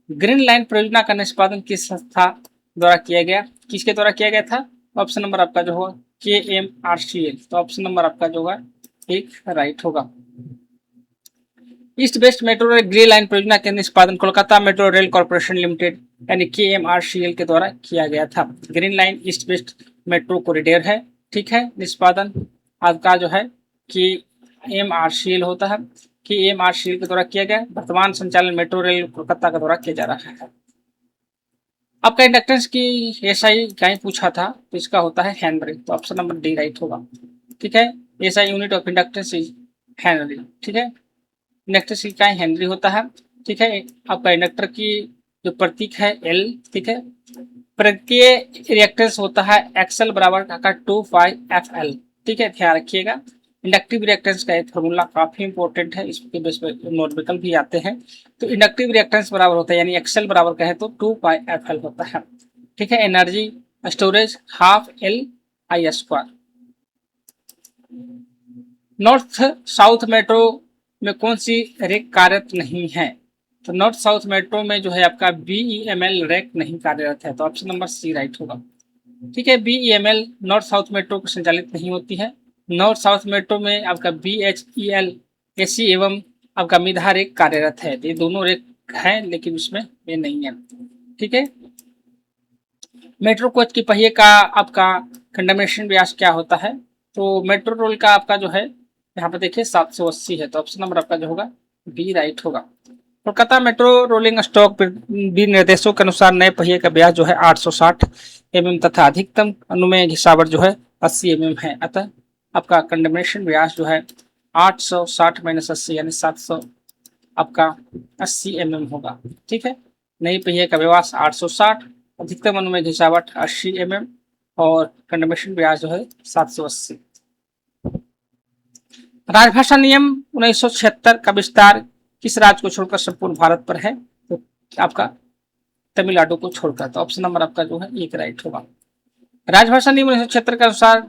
Speaker 1: ग्रीन लाइन परियोजना का निष्पादन किस संस्था द्वारा किया गया? किसके द्वारा किया गया था? ऑप्शन नंबर आपका जो होगा KMRCL। तो ऑप्शन नंबर आपका जो होगा एक राइट होगा। East west metro rail grey line परियोजना के निष्पादन Kolkata metro rail corporation limited यानी KMRCL के द्वारा किया गया था। Green line east waste metro corridor है। ठीक है, निष्पादन आपका जो है KMRCL होता है, KMRCL के द्वारा किया गया। वर्तमान संचालन मेट्रो रेल कोलकाता के द्वारा किया जा रहा है। आपका इंडक्टेंस की SI कहीं पूछा था, तो इसका होता है हेनरी। तो ऑप्शन नंबर डी राइट होगा। ठीक है, SI unit of inductance is Henry. ठीक है, इंडक्टर की इकाई हेनरी होता है। ठीक है, आपका इंडक्टर की जो प्रतीक है L। ठीक है, प्रत्यय रिएक्टेंस होता है XL बराबर का 2πfl। ठीक है, ध्यान रखिएगा। इंडक्टिव रिएक्टेंस का एक फॉर्मूला काफी इंपॉर्टेंट है, इसके बेस पर नोट भी आते हैं। तो इंडक्टिव रिएक्टेंस बराबर होता है यानी XL बराबर कहे तो 2πfl होता है। ठीक है, energy storage ½ LI²। North south metro में कौन सी रेक कार्यरत नहीं है? तो नॉर्थ साउथ मेट्रो में जो है आपका BEML रेक नहीं कार्यरत है। तो ऑप्शन नंबर सी राइट होगा। ठीक है, BEML नॉर्थ साउथ मेट्रो को संचालित नहीं होती है। नॉर्थ साउथ मेट्रो में आपका BHEL AC एवं आपका मिधा रेक कार्यरत है। ये दोनों रेक हैं लेकिन उसमें ये नहीं है। ठीक है, मेट्रो कोच की पहिए का आपका कंडमनेशन व्यास क्या होता है? तो मेट्रो रोल का आपका जो है यहाँ पे देखिए 780 है। तो ऑप्शन नंबर आपका जो होगा बी राइट होगा। कोलकाता मेट्रो रोलिंग स्टॉक विनिर्देशों के अनुसार नए पहिए का व्यास जो है 860 mm तथा अधिकतम अनुमेय घिसावट जो है 80 mm है। अतः आपका कंडमनेशन व्यास जो है 860 - 80 यानी 700 आपका 80 mm होगा। ठीक है, नई पहिए का व्यास 860, अधिकतम अनुमेय घिसावट 80 mm और कंडमनेशन व्यास जो है 780। राजभाषा नियम 1976 का विस्तार किस राज्य को छोड़कर संपूर्ण भारत पर है? तो आपका तमिलनाडु को छोड़कर। तो ऑप्शन नंबर आपका जो है एक राइट होगा। राजभाषा नियम 1976 के अनुसार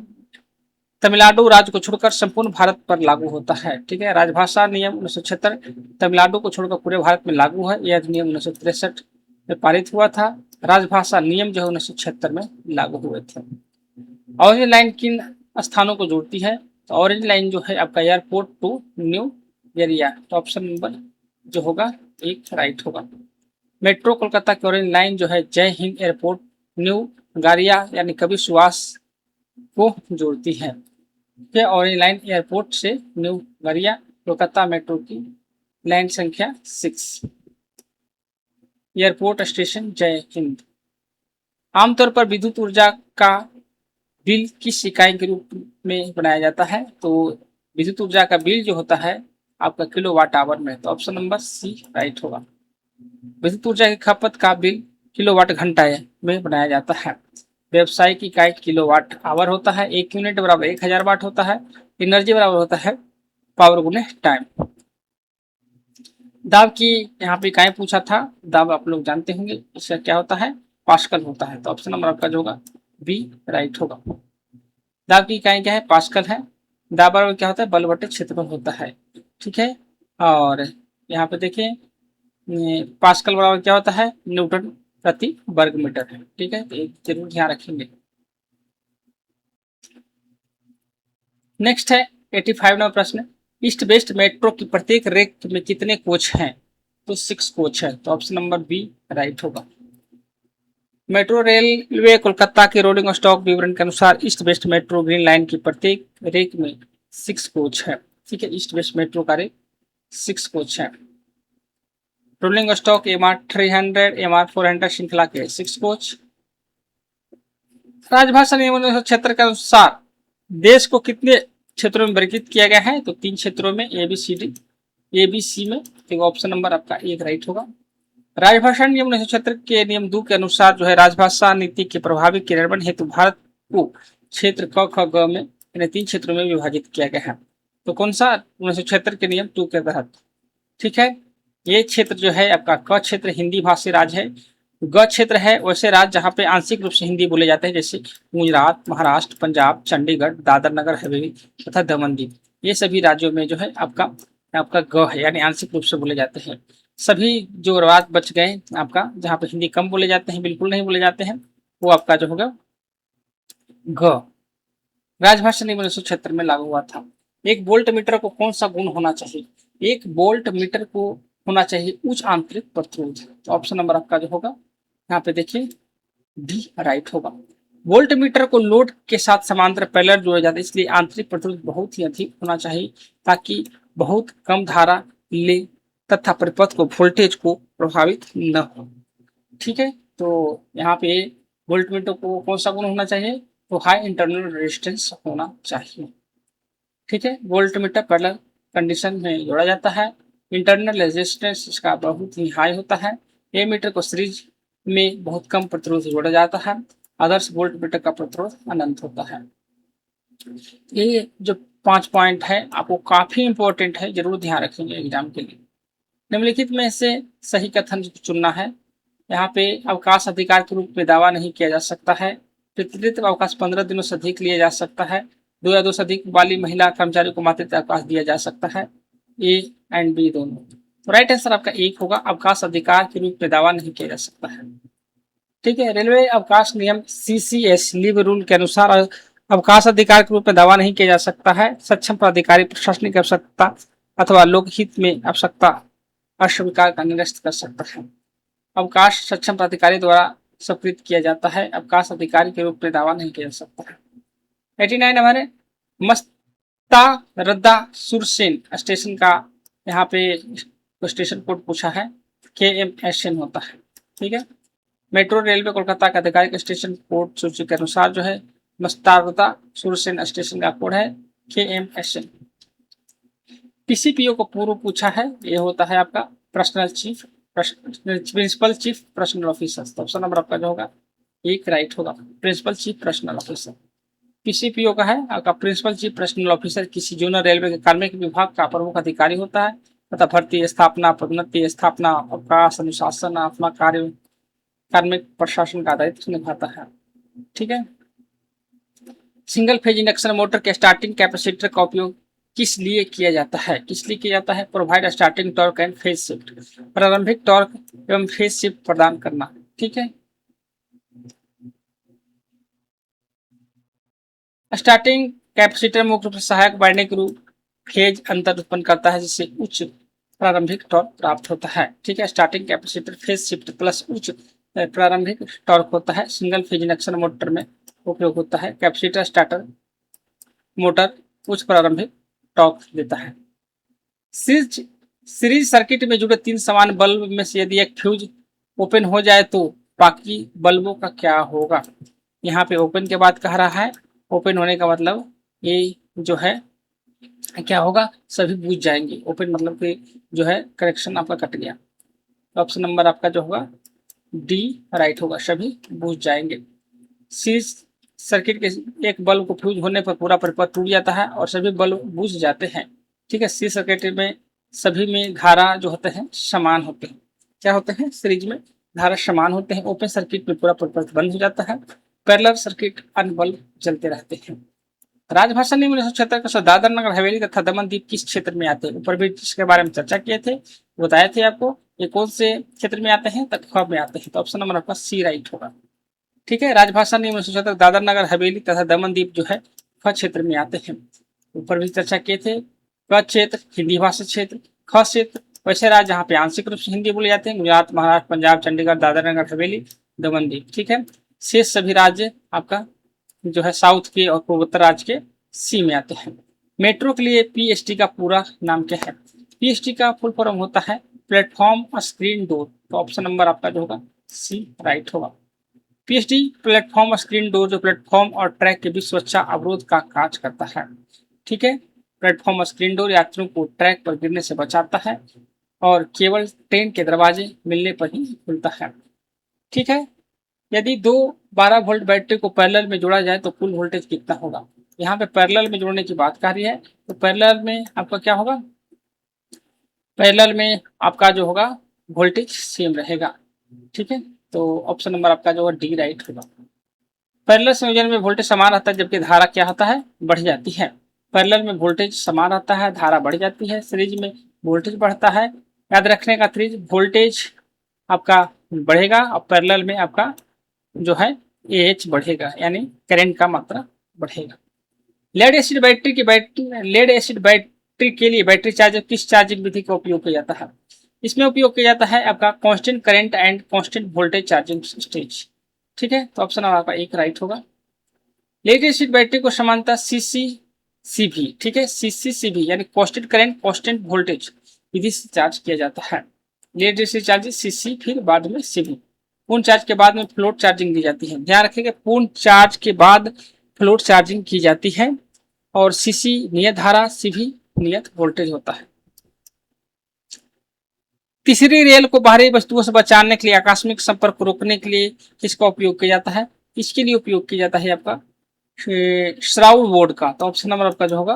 Speaker 1: तमिलनाडु राज्य को छोड़कर संपूर्ण भारत पर लागू होता है। ठीक है, राजभाषा नियम 1976 तमिलनाडु को छोड़कर पूरे भारत में लागू है। यह अधिनियम 1963 में पारित हुआ था। राजभाषा नियम जो है 1976 में लागू हुए थे। ऑरेंज लाइन किन स्थानों को जोड़ती है? तो ऑरेंज लाइन जो है आपका एयरपोर्ट टू न्यू एरिया। तो ऑप्शन नंबर जो होगा एक राइट होगा। मेट्रो कोलकाता की ऑरेंज लाइन जो है जय हिंद एयरपोर्ट न्यू गारिया यानी कवि सुहास को जोड़ती है। ऑरेंज लाइन एयरपोर्ट से न्यू गारिया कोलकाता मेट्रो की लाइन संख्या 6। एयरपोर्ट स्टेशन जय हिंद। आमतौर पर विद्युत ऊर्जा का बिल किस इकाई के रूप में बनाया जाता है? तो विद्युत ऊर्जा का बिल जो होता है आपका किलोवाट आवर में। तो ऑप्शन नंबर सी राइट होगा। विद्युत ऊर्जा की खपत का बिल किलोवाट घंटा में बनाया जाता है। व्यवसायिक इकाई किलोवाट आवर होता है। 1 यूनिट बराबर 1000 वाट होता है। एनर्जी बराबर होता है पावर गुने टाइम। दाब की यहाँ पे इकाई पूछा था, दाब आप लोग जानते होंगे, इसका क्या होता है? पास्कल होता है। तो ऑप्शन नंबर आपका जो होगा बी राइट होगा। दाब की इकाई क्या है? पास्कल है। दाब बराबर क्या होता है? बल बटे क्षेत्रफल होता है। ठीक है, और यहाँ पे देखिए पास्कल बराबर क्या होता है? न्यूटन प्रति वर्ग मीटर है। ठीक है, तो एक जरूर ध्यान रखेंगे। नेक्स्ट है 85 नंबर प्रश्न। ईस्ट वेस्ट मेट्रो की प्रत्येक रेक में कितने कोच हैं? तो 6 कोच है। तो ऑप्शन नंबर बी राइट होगा। मेट्रो रेलवे कोलकाता के रोलिंग स्टॉक विवरण के अनुसार east west metro green line की प्रत्येक रेक में 6 कोच है। ठीक है, ईस्ट वेस्ट मेट्रो का रेक 6 कोच है। रोलिंग स्टॉक MR 300 MR 400 श्रृंखला के 6 कोच। राजभाषा नियम 1976 के अनुसार देश को कितने क्षेत्रों में वर्गीकृत किया गया है? तो 3 क्षेत्रों में, ABC में। तो ऑप्शन नंबर आपका 1 राइट होगा। राजभाषा नियम 1976 के नियम 2 के अनुसार जो है राजभाषा नीति के प्रभावी क्रियान्वयन हेतु भारत को क्षेत्र क, ख, ग में यानी 3 क्षेत्रों में विभाजित किया गया है। तो कौन सा? 1976 के नियम 2 के तहत। ठीक है, ये क्षेत्र जो है आपका क क्षेत्र हिंदी भाषी राज्य है। ग क्षेत्र है वैसे राज्य जहाँ पे आंशिक रूप से हिंदी बोले जाते हैं, जैसे गुजरात, महाराष्ट्र, पंजाब, चंडीगढ़, दादर नगर हवेली तथा दमन दीव। ये सभी राज्यों में जो है आपका आपका ग है, यानी आंशिक रूप से बोले जाते हैं। सभी जो राज्य बच गए आपका जहाँ पे हिंदी कम बोले जाते हैं, बिल्कुल नहीं बोले जाते हैं, वो आपका जो होगा ग। राजभाषा नियम 1976 में लागू हुआ था। एक वोल्ट मीटर को कौन सा गुण होना चाहिए? एक वोल्ट मीटर को होना चाहिए उच्च आंतरिक प्रतिरोध। तो ऑप्शन नंबर आपका जो होगा यहाँ पे देखिए डी राइट होगा। वोल्ट मीटर को लोड के साथ समांतर पैरेलल जोड़ा जाता है, इसलिए आंतरिक प्रतिरोध बहुत ही अधिक होना चाहिए ताकि बहुत कम धारा ले तथा परिपथ को वोल्टेज को प्रभावित न हो। ठीक है, तो यहाँ पे वोल्ट मीटर को कौन सा गुण होना चाहिए? तो हाई इंटरनल रेजिस्टेंस होना चाहिए। ठीक है, वोल्ट मीटर पैरेलल कंडीशन में जोड़ा जाता है। इंटरनल रेजिस्टेंस इसका बहुत ही हाई होता है। ए मीटर को सीरीज में बहुत कम प्रतिरोध जोड़ा जाता है। आदर्श वोल्ट मीटर का प्रतिरोध अनंत होता है। ये जो 5 पॉइंट है आपको काफी इंपॉर्टेंट है, जरूर ध्यान रखेंगे एग्जाम के लिए। निम्नलिखित में से सही कथन चुनना है। यहाँ पे अवकाश अधिकार के रूप में दावा नहीं किया जा सकता है। पितृत्व अवकाश 15 दिनों से अधिक लिया जा सकता है। 2 या 2 से अधिक वाली महिला कर्मचारी को मातृत्व अवकाश दिया जा सकता है। ए एंड बी दोनों। तो राइट आंसर आपका 1 होगा, अवकाश अधिकार के रूप में दावा नहीं किया जा सकता है। ठीक है, रेलवे अवकाश नियम CCS लीव रूल के अनुसार अवकाश अधिकार के रूप में दावा नहीं किया जा सकता है। सक्षम प्राधिकारी प्रशासनिक आवश्यकता अथवा लोकहित में आवश्यकता अस्वीकार का निरस्त कर सकता है। अवकाश सक्षम प्राधिकारी द्वारा स्वीकृत किया जाता है, अवकाश अधिकारी के रूप में दावा नहीं किया जा सकता है। 89 हमारे मस्ता रद्दा सुरसेन स्टेशन का यहाँ पे स्टेशन कोड पूछा है, KMSN होता है। ठीक है, मेट्रो रेलवे कोलकाता का आधिकारिक स्टेशन कोड सूची के अनुसार जो है मस्तारदा सुरसेन स्टेशन का कोड है KMSN। PCPO को पूर्व पूछा है, ये होता है आपका personnel chief principal chief personnel officer. तो ऑप्शन नंबर आपका जो होगा 1 राइट होगा, principal chief personnel officer. PCPO का है आपका प्रिंसिपल चीफ पर्सनल ऑफिसर किसी जोनल रेलवे के कार्मिक विभाग का प्रमुख अधिकारी होता है तथा भर्ती, स्थापना, पदोन्नति, स्थापना, अवकाश, अनुशासन, अपना कार्य कार्मिक प्रशासन का दायित्व निभाता है। ठीक है, सिंगल फेज इंडक्शन मोटर के स्टार्टिंग कैपेसिटर का उपयोग किस लिए किया जाता है? किस लिए किया जाता है? Provide starting torque and phase shift, प्रारंभिक टॉर्क एवं फेज शिफ्ट प्रदान करना। ठीक है, स्टार्टिंग कैपेसिटर मुख्य रूप से सहायक वाइंडिंग के रूप फेज अंतर उत्पन्न करता है जिससे उच्च प्रारंभिक टॉर्क प्राप्त होता है। ठीक है, starting capacitor phase shift plus उच्च प्रारंभिक टॉर्क होता है। सिंगल फेज इंडक्शन मोटर में उपयोग होता है। कैपेसिटर स्टार्टर मोटर उच्च प्रारंभिक टॉर्क देता है। सीरीज सर्किट में जुड़े 3 समान बल्ब में से यदि एक फ्यूज ओपन हो जाए तो बाकी बल्बों का क्या होगा? यहाँ पे ओपन के बाद कह रहा है, ओपन होने का मतलब ये जो है क्या होगा, सभी बुझ जाएंगे। ओपन मतलब कि जो है कनेक्शन आपका कट गया। ऑप्शन नंबर आपका जो होगा डी राइट होगा, सभी बुझ जाएंगे। सीरीज सर्किट के एक बल्ब को फ्यूज होने पर पूरा परिपथ टूट जाता है और सभी बल्ब बुझ जाते हैं। ठीक है, सीरीज सर्किट में सभी में धारा जो होते हैं समान होते हैं। क्या होते हैं? सीरीज में धारा समान होते हैं। ओपन सर्किट में पूरा परिपथ बंद हो जाता है। पैरेलल सर्किट अन्य बल्ब जलते रहते हैं। राजभाषा नियम 1976 का दादर नगर हवेली तथा दमन दीव किस क्षेत्र में आते हैं? ऊपर भी इसके बारे में चर्चा किए थे, बताए थे आपको ये कौन से क्षेत्र में आते हैं, तक में आते हैं। तो ऑप्शन नंबर आपका सी राइट होगा। ठीक है, राजभाषा नियम 1976 दादर नगर हवेली तथा दमन दीव जो है ख क्षेत्र में आते हैं। ऊपर भी चर्चा किए थे। क क्षेत्र हिंदी भाषा क्षेत्र, ख क्षेत्र वैसे राज्य जहाँ पे आंशिक रूप से हिंदी बोले जाते हैं, गुजरात, महाराष्ट्र, पंजाब, चंडीगढ़, दादर नगर हवेली, दमन दीव। ठीक है, शेष सभी राज्य आपका जो है साउथ के और पूर्वोत्तर राज्य के सी में आते हैं। मेट्रो के लिए PST का पूरा नाम क्या है? PST का फुल फॉर्म होता है प्लेटफॉर्म स्क्रीन डोर। तो ऑप्शन नंबर आपका जो होगा सी राइट होगा। पीएसडी प्लेटफॉर्म स्क्रीन डोर जो प्लेटफॉर्म और ट्रैक के बीच सुरक्षा अवरोध का कार्य करता है। ठीक है, प्लेटफॉर्म स्क्रीन डोर यात्रियों को ट्रैक पर गिरने से बचाता है और केवल ट्रेन के दरवाजे मिलने पर ही खुलता है। ठीक है, यदि दो 12 वोल्ट बैटरी को पैरेलल में जोड़ा जाए तो कुल वोल्टेज कितना होगा। यहाँ पे पैरेलल में जोड़ने की बात कर रही है, तो पैरेलल में आपका क्या होगा, पैरेलल में आपका जो होगा वोल्टेज सेम रहेगा। ठीक है, तो ऑप्शन नंबर आपका जो है डी राइट होगा। पैरेलल संयोजन में वोल्टेज समान रहता है जबकि धारा क्या होता है, बढ़ जाती है। पैरेलल में वोल्टेज समान रहता है, धारा बढ़ जाती है। सीरीज में वोल्टेज बढ़ता है। याद रखने का सीरीज वोल्टेज आपका बढ़ेगा और पैरेलल में आपका जो है एच बढ़ेगा, यानी करंट का मात्रा बढ़ेगा। लेड एसिड बैटरी के लिए बैटरी चार्जर किस चार्जिंग विधि का उपयोग किया जाता है। इसमें उपयोग किया जाता है आपका constant current and constant voltage charging stage. ठीक है, तो ऑप्शन आपका एक राइट होगा। लेड एसिड बैटरी को समानता सीसी ठीक है, सीसी यानी कांस्टेंट करंट कांस्टेंट वोल्टेज विधि से चार्ज किया जाता है। लेड एसिड चार्ज सीसी, फिर बाद में सीवी। पूर्ण चार्ज के बाद में फ्लोट चार्जिंग दी जाती है। ध्यान रखिएगा, पूर्ण चार्ज के बाद फ्लोट चार्जिंग की जाती है और सीसी नियत धारा, सीवी नियत वोल्टेज होता है। तीसरी रेल को बाहरी वस्तुओं से बचाने के लिए, आकस्मिक संपर्क को रोकने के लिए किसका उपयोग किया जाता है। इसके लिए उपयोग किया जाता है आपका श्राउड बोर्ड का। तो ऑप्शन नंबर आपका जो होगा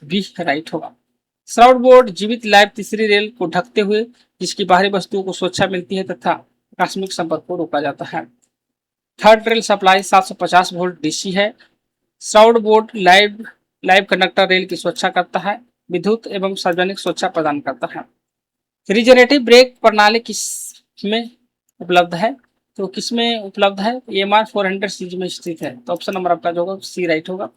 Speaker 1: बी राइट होगा। श्राउड बोर्ड जीवित लाइव तीसरी रेल को ढकते हुए जिसकी बाहरी वस्तुओं को सुरक्षा मिलती है तथा आकस्मिक संपर्क को रोका जाता है। Third rail supply 750 volt DC है। Shroud board live conductor rail की सुरक्षा करता है, विद्युत एवं सार्वजनिक सुरक्षा प्रदान करता है। रिजनरेटिव ब्रेक प्रणाली किसमें उपलब्ध है, तो किसमें उपलब्ध है, EMR 400 सीरीज में स्थित है। तो ऑप्शन नंबर आपका जो होगा सी राइट होगा।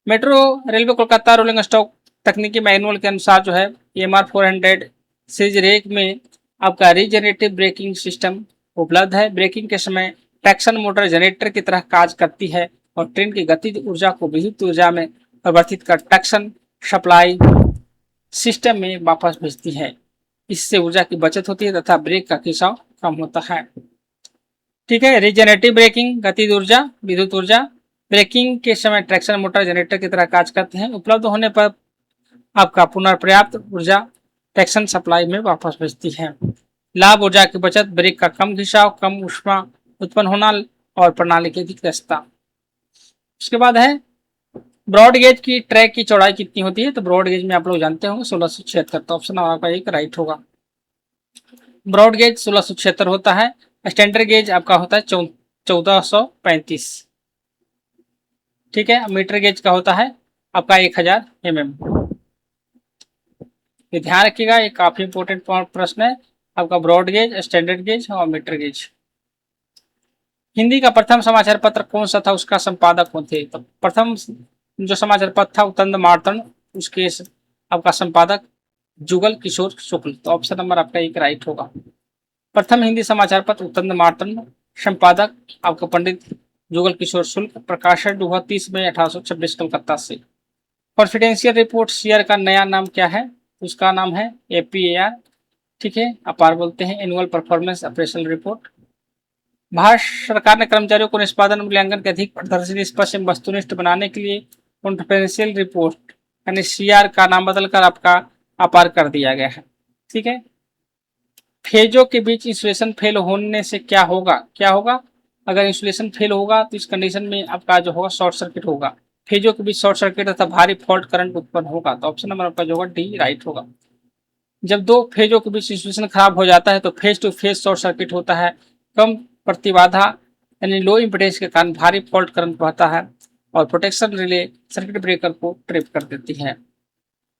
Speaker 1: Metro railway Kolkata rolling stock तकनीकी मैनुअल के अनुसार जो है EMR 400 सीरीज रेक में आपका रिजनरेटिव ब्रेकिंग सिस्टम उपलब्ध है। ब्रेकिंग के समय ट्रैक्शन मोटर जनरेटर की तरह कार्य करती है और ट्रेन की गतिज ऊर्जा को विद्युत ऊर्जा में परिवर्तित कर ट्रैक्शन सप्लाई सिस्टम में वापस भेजती है। इससे ऊर्जा की बचत होती है तथा ब्रेक का खिंचाव कम होता है। ठीक है, रिजनरेटिव ब्रेकिंग गतिज ऊर्जा विद्युत ऊर्जा ब्रेकिंग के समय ट्रैक्शन मोटर जनरेटर की तरह कार्य करते हैं। उपलब्ध होने पर आपका पुनर्पर्याप्त ऊर्जा ट्रैक्शन सप्लाई में वापस भेजती है। लाभ ऊर्जा की बचत, ब्रेक का कम घिसाव, कम ऊष्मा उत्पन्न होना और प्रणाली की अधिक दक्षता। उसके बाद है ब्रॉड गेज की ट्रैक की चौड़ाई कितनी होती है, तो ब्रॉड गेज में आप लोग जानते होंगे 1676। तो ऑप्शन आपका एक राइट होगा। ब्रॉड गेज 1676 होता है। स्टैंडर्ड गेज आपका होता है 1435। ठीक है, मीटर गेज का होता है आपका 1000 mm। ये ध्यान रखिएगा, ये काफी इंपॉर्टेंट प्रश्न है आपका, ब्रॉड गेज, स्टैंडर्ड गेज और मीटर गेज। हिंदी का प्रथम समाचार पत्र कौन सा था, उसका संपादक कौन थे। तो प्रथम जो समाचार पत्र था उत्तंद मार्तंड, उसके आपका संपादक जुगल किशोर शुक्ल। तो ऑप्शन नंबर आपका एक राइट होगा। प्रथम हिंदी समाचार पत्र उत्तंद मार्तंड, संपादक आपका पंडित जुगल किशोर शुक्ल, प्रकाशन 30 मई 1826 कलकत्ता से। कॉन्फिडेंशियल रिपोर्ट शेयर का नया नाम क्या है, उसका नाम है APAR। ठीक है, अपार बोलते हैं, annual performance appraisal report. Bharat सरकार ने कर्मचारियों को निष्पादन मूल्यांकन के अधिक पारदर्शी, स्पष्ट एवं वस्तुनिष्ठ बनाने के लिए कॉन्फिडेंशियल रिपोर्ट यानी CR का नाम बदलकर आपका अपार कर दिया गया है। ठीक है, फेजों के बीच इंसुलेशन फेल होने से क्या होगा, अगर इंसुलेशन फेल होगा तो इस कंडीशन में आपका जो होगा शॉर्ट सर्किट होगा। फेजों के बीच शॉर्ट सर्किट तथा भारी फॉल्ट करंट उत्पन्न होगा। तो ऑप्शन नंबर आपका जो होगा डी राइट होगा। जब दो फेजों के बीच इंसुलेशन खराब हो जाता है तो phase two phase short circuit होता है। कम प्रतिबाधा यानी लो इम्पिडेंस के कारण भारी फॉल्ट करंट बहता है और प्रोटेक्शन रिले सर्किट ब्रेकर को ट्रिप कर देती है।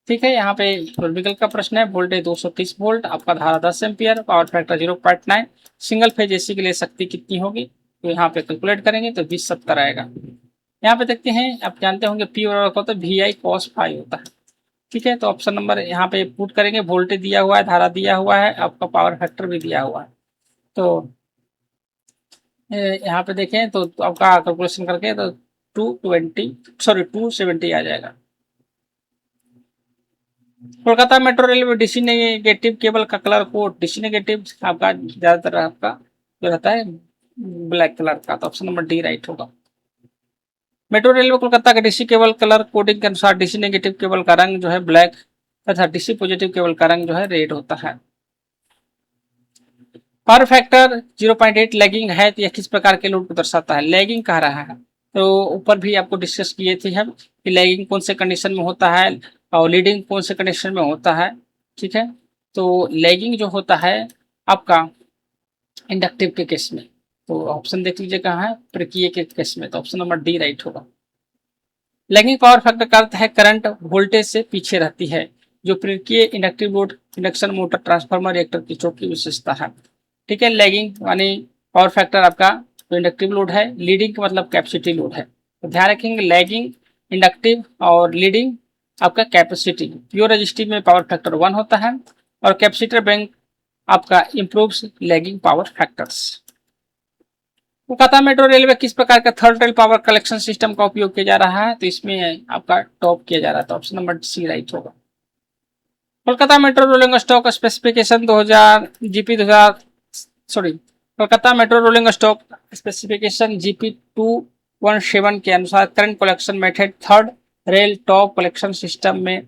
Speaker 1: ठीक है, यहाँ पे विकल्प का प्रश्न है। वोल्टेज 230 वोल्ट, आपका धारा 10 ampere, power factor 0.9, single phase AC के लिए शक्ति कितनी होगी, तो यहाँ पे कैलकुलेट करेंगे तो 2070 आएगा। यहाँ पे देखते हैं, आप जानते होंगे P बराबर होता है VI cos phi होता है। ठीक है, तो ऑप्शन नंबर यहाँ पे पुट करेंगे, वोल्टेज दिया हुआ है, धारा दिया हुआ है, आपका पावर फैक्टर भी दिया हुआ है। तो यहाँ पे देखें तो आपका कैलकुलेशन करके तो 270 आ जाएगा। कोलकाता मेट्रो रेल में DC नेगेटिव केबल का कलर कोड, DC नेगेटिव आपका ज्यादातर आपका जो रहता है ब्लैक कलर का, तो ऑप्शन नंबर डी राइट होगा। मेट्रो रेलवे कोलकाता के डीसी केबल कलर कोडिंग के अनुसार डीसी नेगेटिव केबल का रंग जो है ब्लैक तथा डीसी पॉजिटिव केबल का रंग जो है रेड होता है। पावर फैक्टर 0.8 लैगिंग है तो यह किस प्रकार के लोड को दर्शाता है? लैगिंग कह रहा है तो ऊपर भी आपको डिस्कस किए थे हम कि लैगिंग कौन से कंडीशन में होता है और लीडिंग कौन से कंडीशन में होता है। ठीक है, तो लैगिंग जो होता है आपका इंडक्टिव के केस में, तो ऑप्शन देख लीजिए कहाँ है, प्रकीय के केस में, तो ऑप्शन नंबर डी राइट होगा। लैगिंग पावर फैक्टर का अर्थ है करंट वोल्टेज से पीछे रहती है, जो प्रकीय inductive load induction motor transformer reactor की चौकी विशेषता है। ठीक है, लैगिंग यानी पावर फैक्टर आपका जो इंडक्टिव लोड है, लीडिंग का मतलब कैपेसिटी लोड है, तो ध्यान रखेंगे लैगिंग इंडक्टिव और लीडिंग आपका कैपेसिटी। प्योर रजिस्टिव में पावर फैक्टर 1 होता है और कैपेसिटर बैंक आपका improves lagging power factors. Kolkata metro railway किस प्रकार का third rail power collection system का उपयोग किया जा रहा है? तो इसमें आपका टॉप किया जा रहा है, तो ऑप्शन नंबर सी राइट होगा। Kolkata metro rolling stock specification 2000 GP 2000 sorry Kolkata metro rolling stock specification GP 217 के अनुसार current collection method third rail top collection system में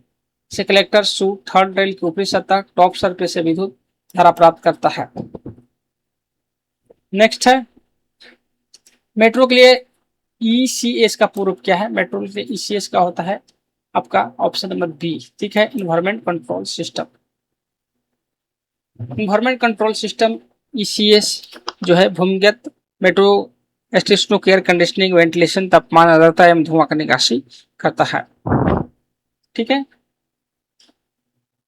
Speaker 1: से कलेक्टर सूट थर्ड रेल की ऊपरी सतह टॉप सरफेस से विद्युत धारा प्राप्त करता है। नेक्स्ट है मेट्रो के लिए ईसीएस का पूर्व क्या है? मेट्रो के लिए ईसीएस का होता है आपका ऑप्शन नंबर बी। ठीक है, environment control system. Environment control system ECS जो है भूमिगत मेट्रो स्टेशनों की एयर कंडीशनिंग, वेंटिलेशन, तापमान, आर्द्रता एवं धुआं का निकासी करता है। ठीक है,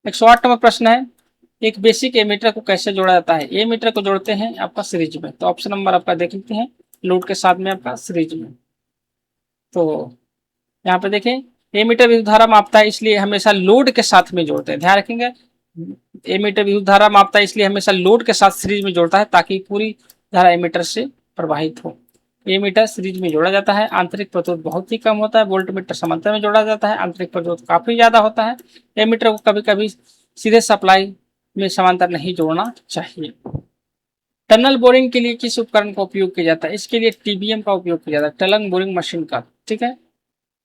Speaker 1: 108 नंबर प्रश्न है, एक बेसिक एमीटर को कैसे जोड़ा जाता है? एमीटर को जोड़ते हैं आपका सीरीज में, तो ऑप्शन नंबर आपका देख लेते हैं, लोड के साथ में आपका सीरीज में। तो यहाँ पे देखें एमीटर विद्युत धारा मापता है इसलिए हमेशा लोड के साथ में जोड़ते हैं, ध्यान रखेंगे एमीटर विद्युत धारा मापता है इसलिए हमेशा लोड के साथ सीरीज में जोड़ता है ताकि पूरी धारा एमीटर से प्रवाहित हो। एमीटर सीरीज में जोड़ा जाता है, आंतरिक प्रतिरोध बहुत ही कम होता है। वोल्टमीटर समांतर में जोड़ा जाता है, आंतरिक प्रतिरोध काफी ज्यादा होता है। एमीटर को कभी कभी सीधे सप्लाई में समांतर नहीं जोड़ना चाहिए। टनल बोरिंग के लिए किस उपकरण का उपयोग किया जाता है? इसके लिए टीबीएम का उपयोग किया जाता है, टनल बोरिंग मशीन का। ठीक है,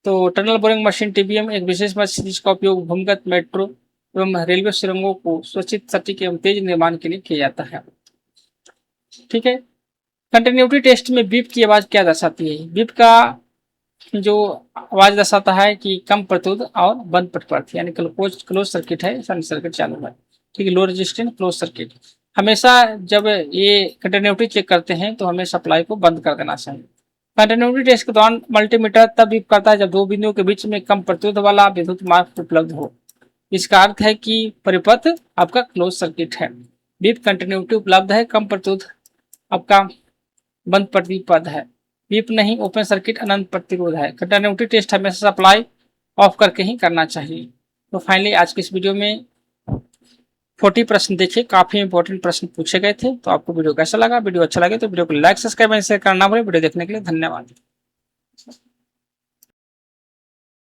Speaker 1: तो टनल बोरिंग मशीन टीबीएम एक विशेष मशीन जिसका उपयोग भूमिगत मेट्रो एवं रेलवे सुरंगों को सुरक्षित, सटीक एवं तेज निर्माण के लिए किया जाता है। ठीक है, कंटिन्यूटी टेस्ट में बीप की आवाज क्या दर्शाती है? बीप का जो आवाज दर्शाता है कि कम प्रतिरोध और बंद प्रतिवर्ती, यानी क्लोज सर्किट है, सर्किट चालू है। ठीक है, लो रेजिस्टेंस क्लोज सर्किट। हमेशा जब ये कंटिन्यूटी चेक करते हैं तो हमें सप्लाई को बंद कर देना चाहिए। कंटिन्यूटी टेस्ट के दौरान मल्टीमीटर तब बीप करता है जब दो बिंदुओं के बीच में कम प्रतिरोध वाला विद्युत मार्ग उपलब्ध हो। इसका अर्थ है कि परिपथ आपका क्लोज सर्किट है। बीप कंटिन्यूटी उपलब्ध है, कम प्रतिरोध आपका बंद प्रतिपद है। बीप नहीं, ओपन सर्किट अनंत प्रतिरोध है। कंटिन्यूटी टेस्ट हमेशा सप्लाई ऑफ करके ही करना चाहिए। तो फाइनली आज के इस वीडियो में 40 प्रश्न देखिए, काफी इंपॉर्टेंट प्रश्न पूछे गए थे। तो आपको वीडियो कैसा लगा? वीडियो अच्छा लगे तो वीडियो को लाइक, सब्सक्राइब एंड शेयर करना भूलें। वीडियो देखने के लिए धन्यवाद।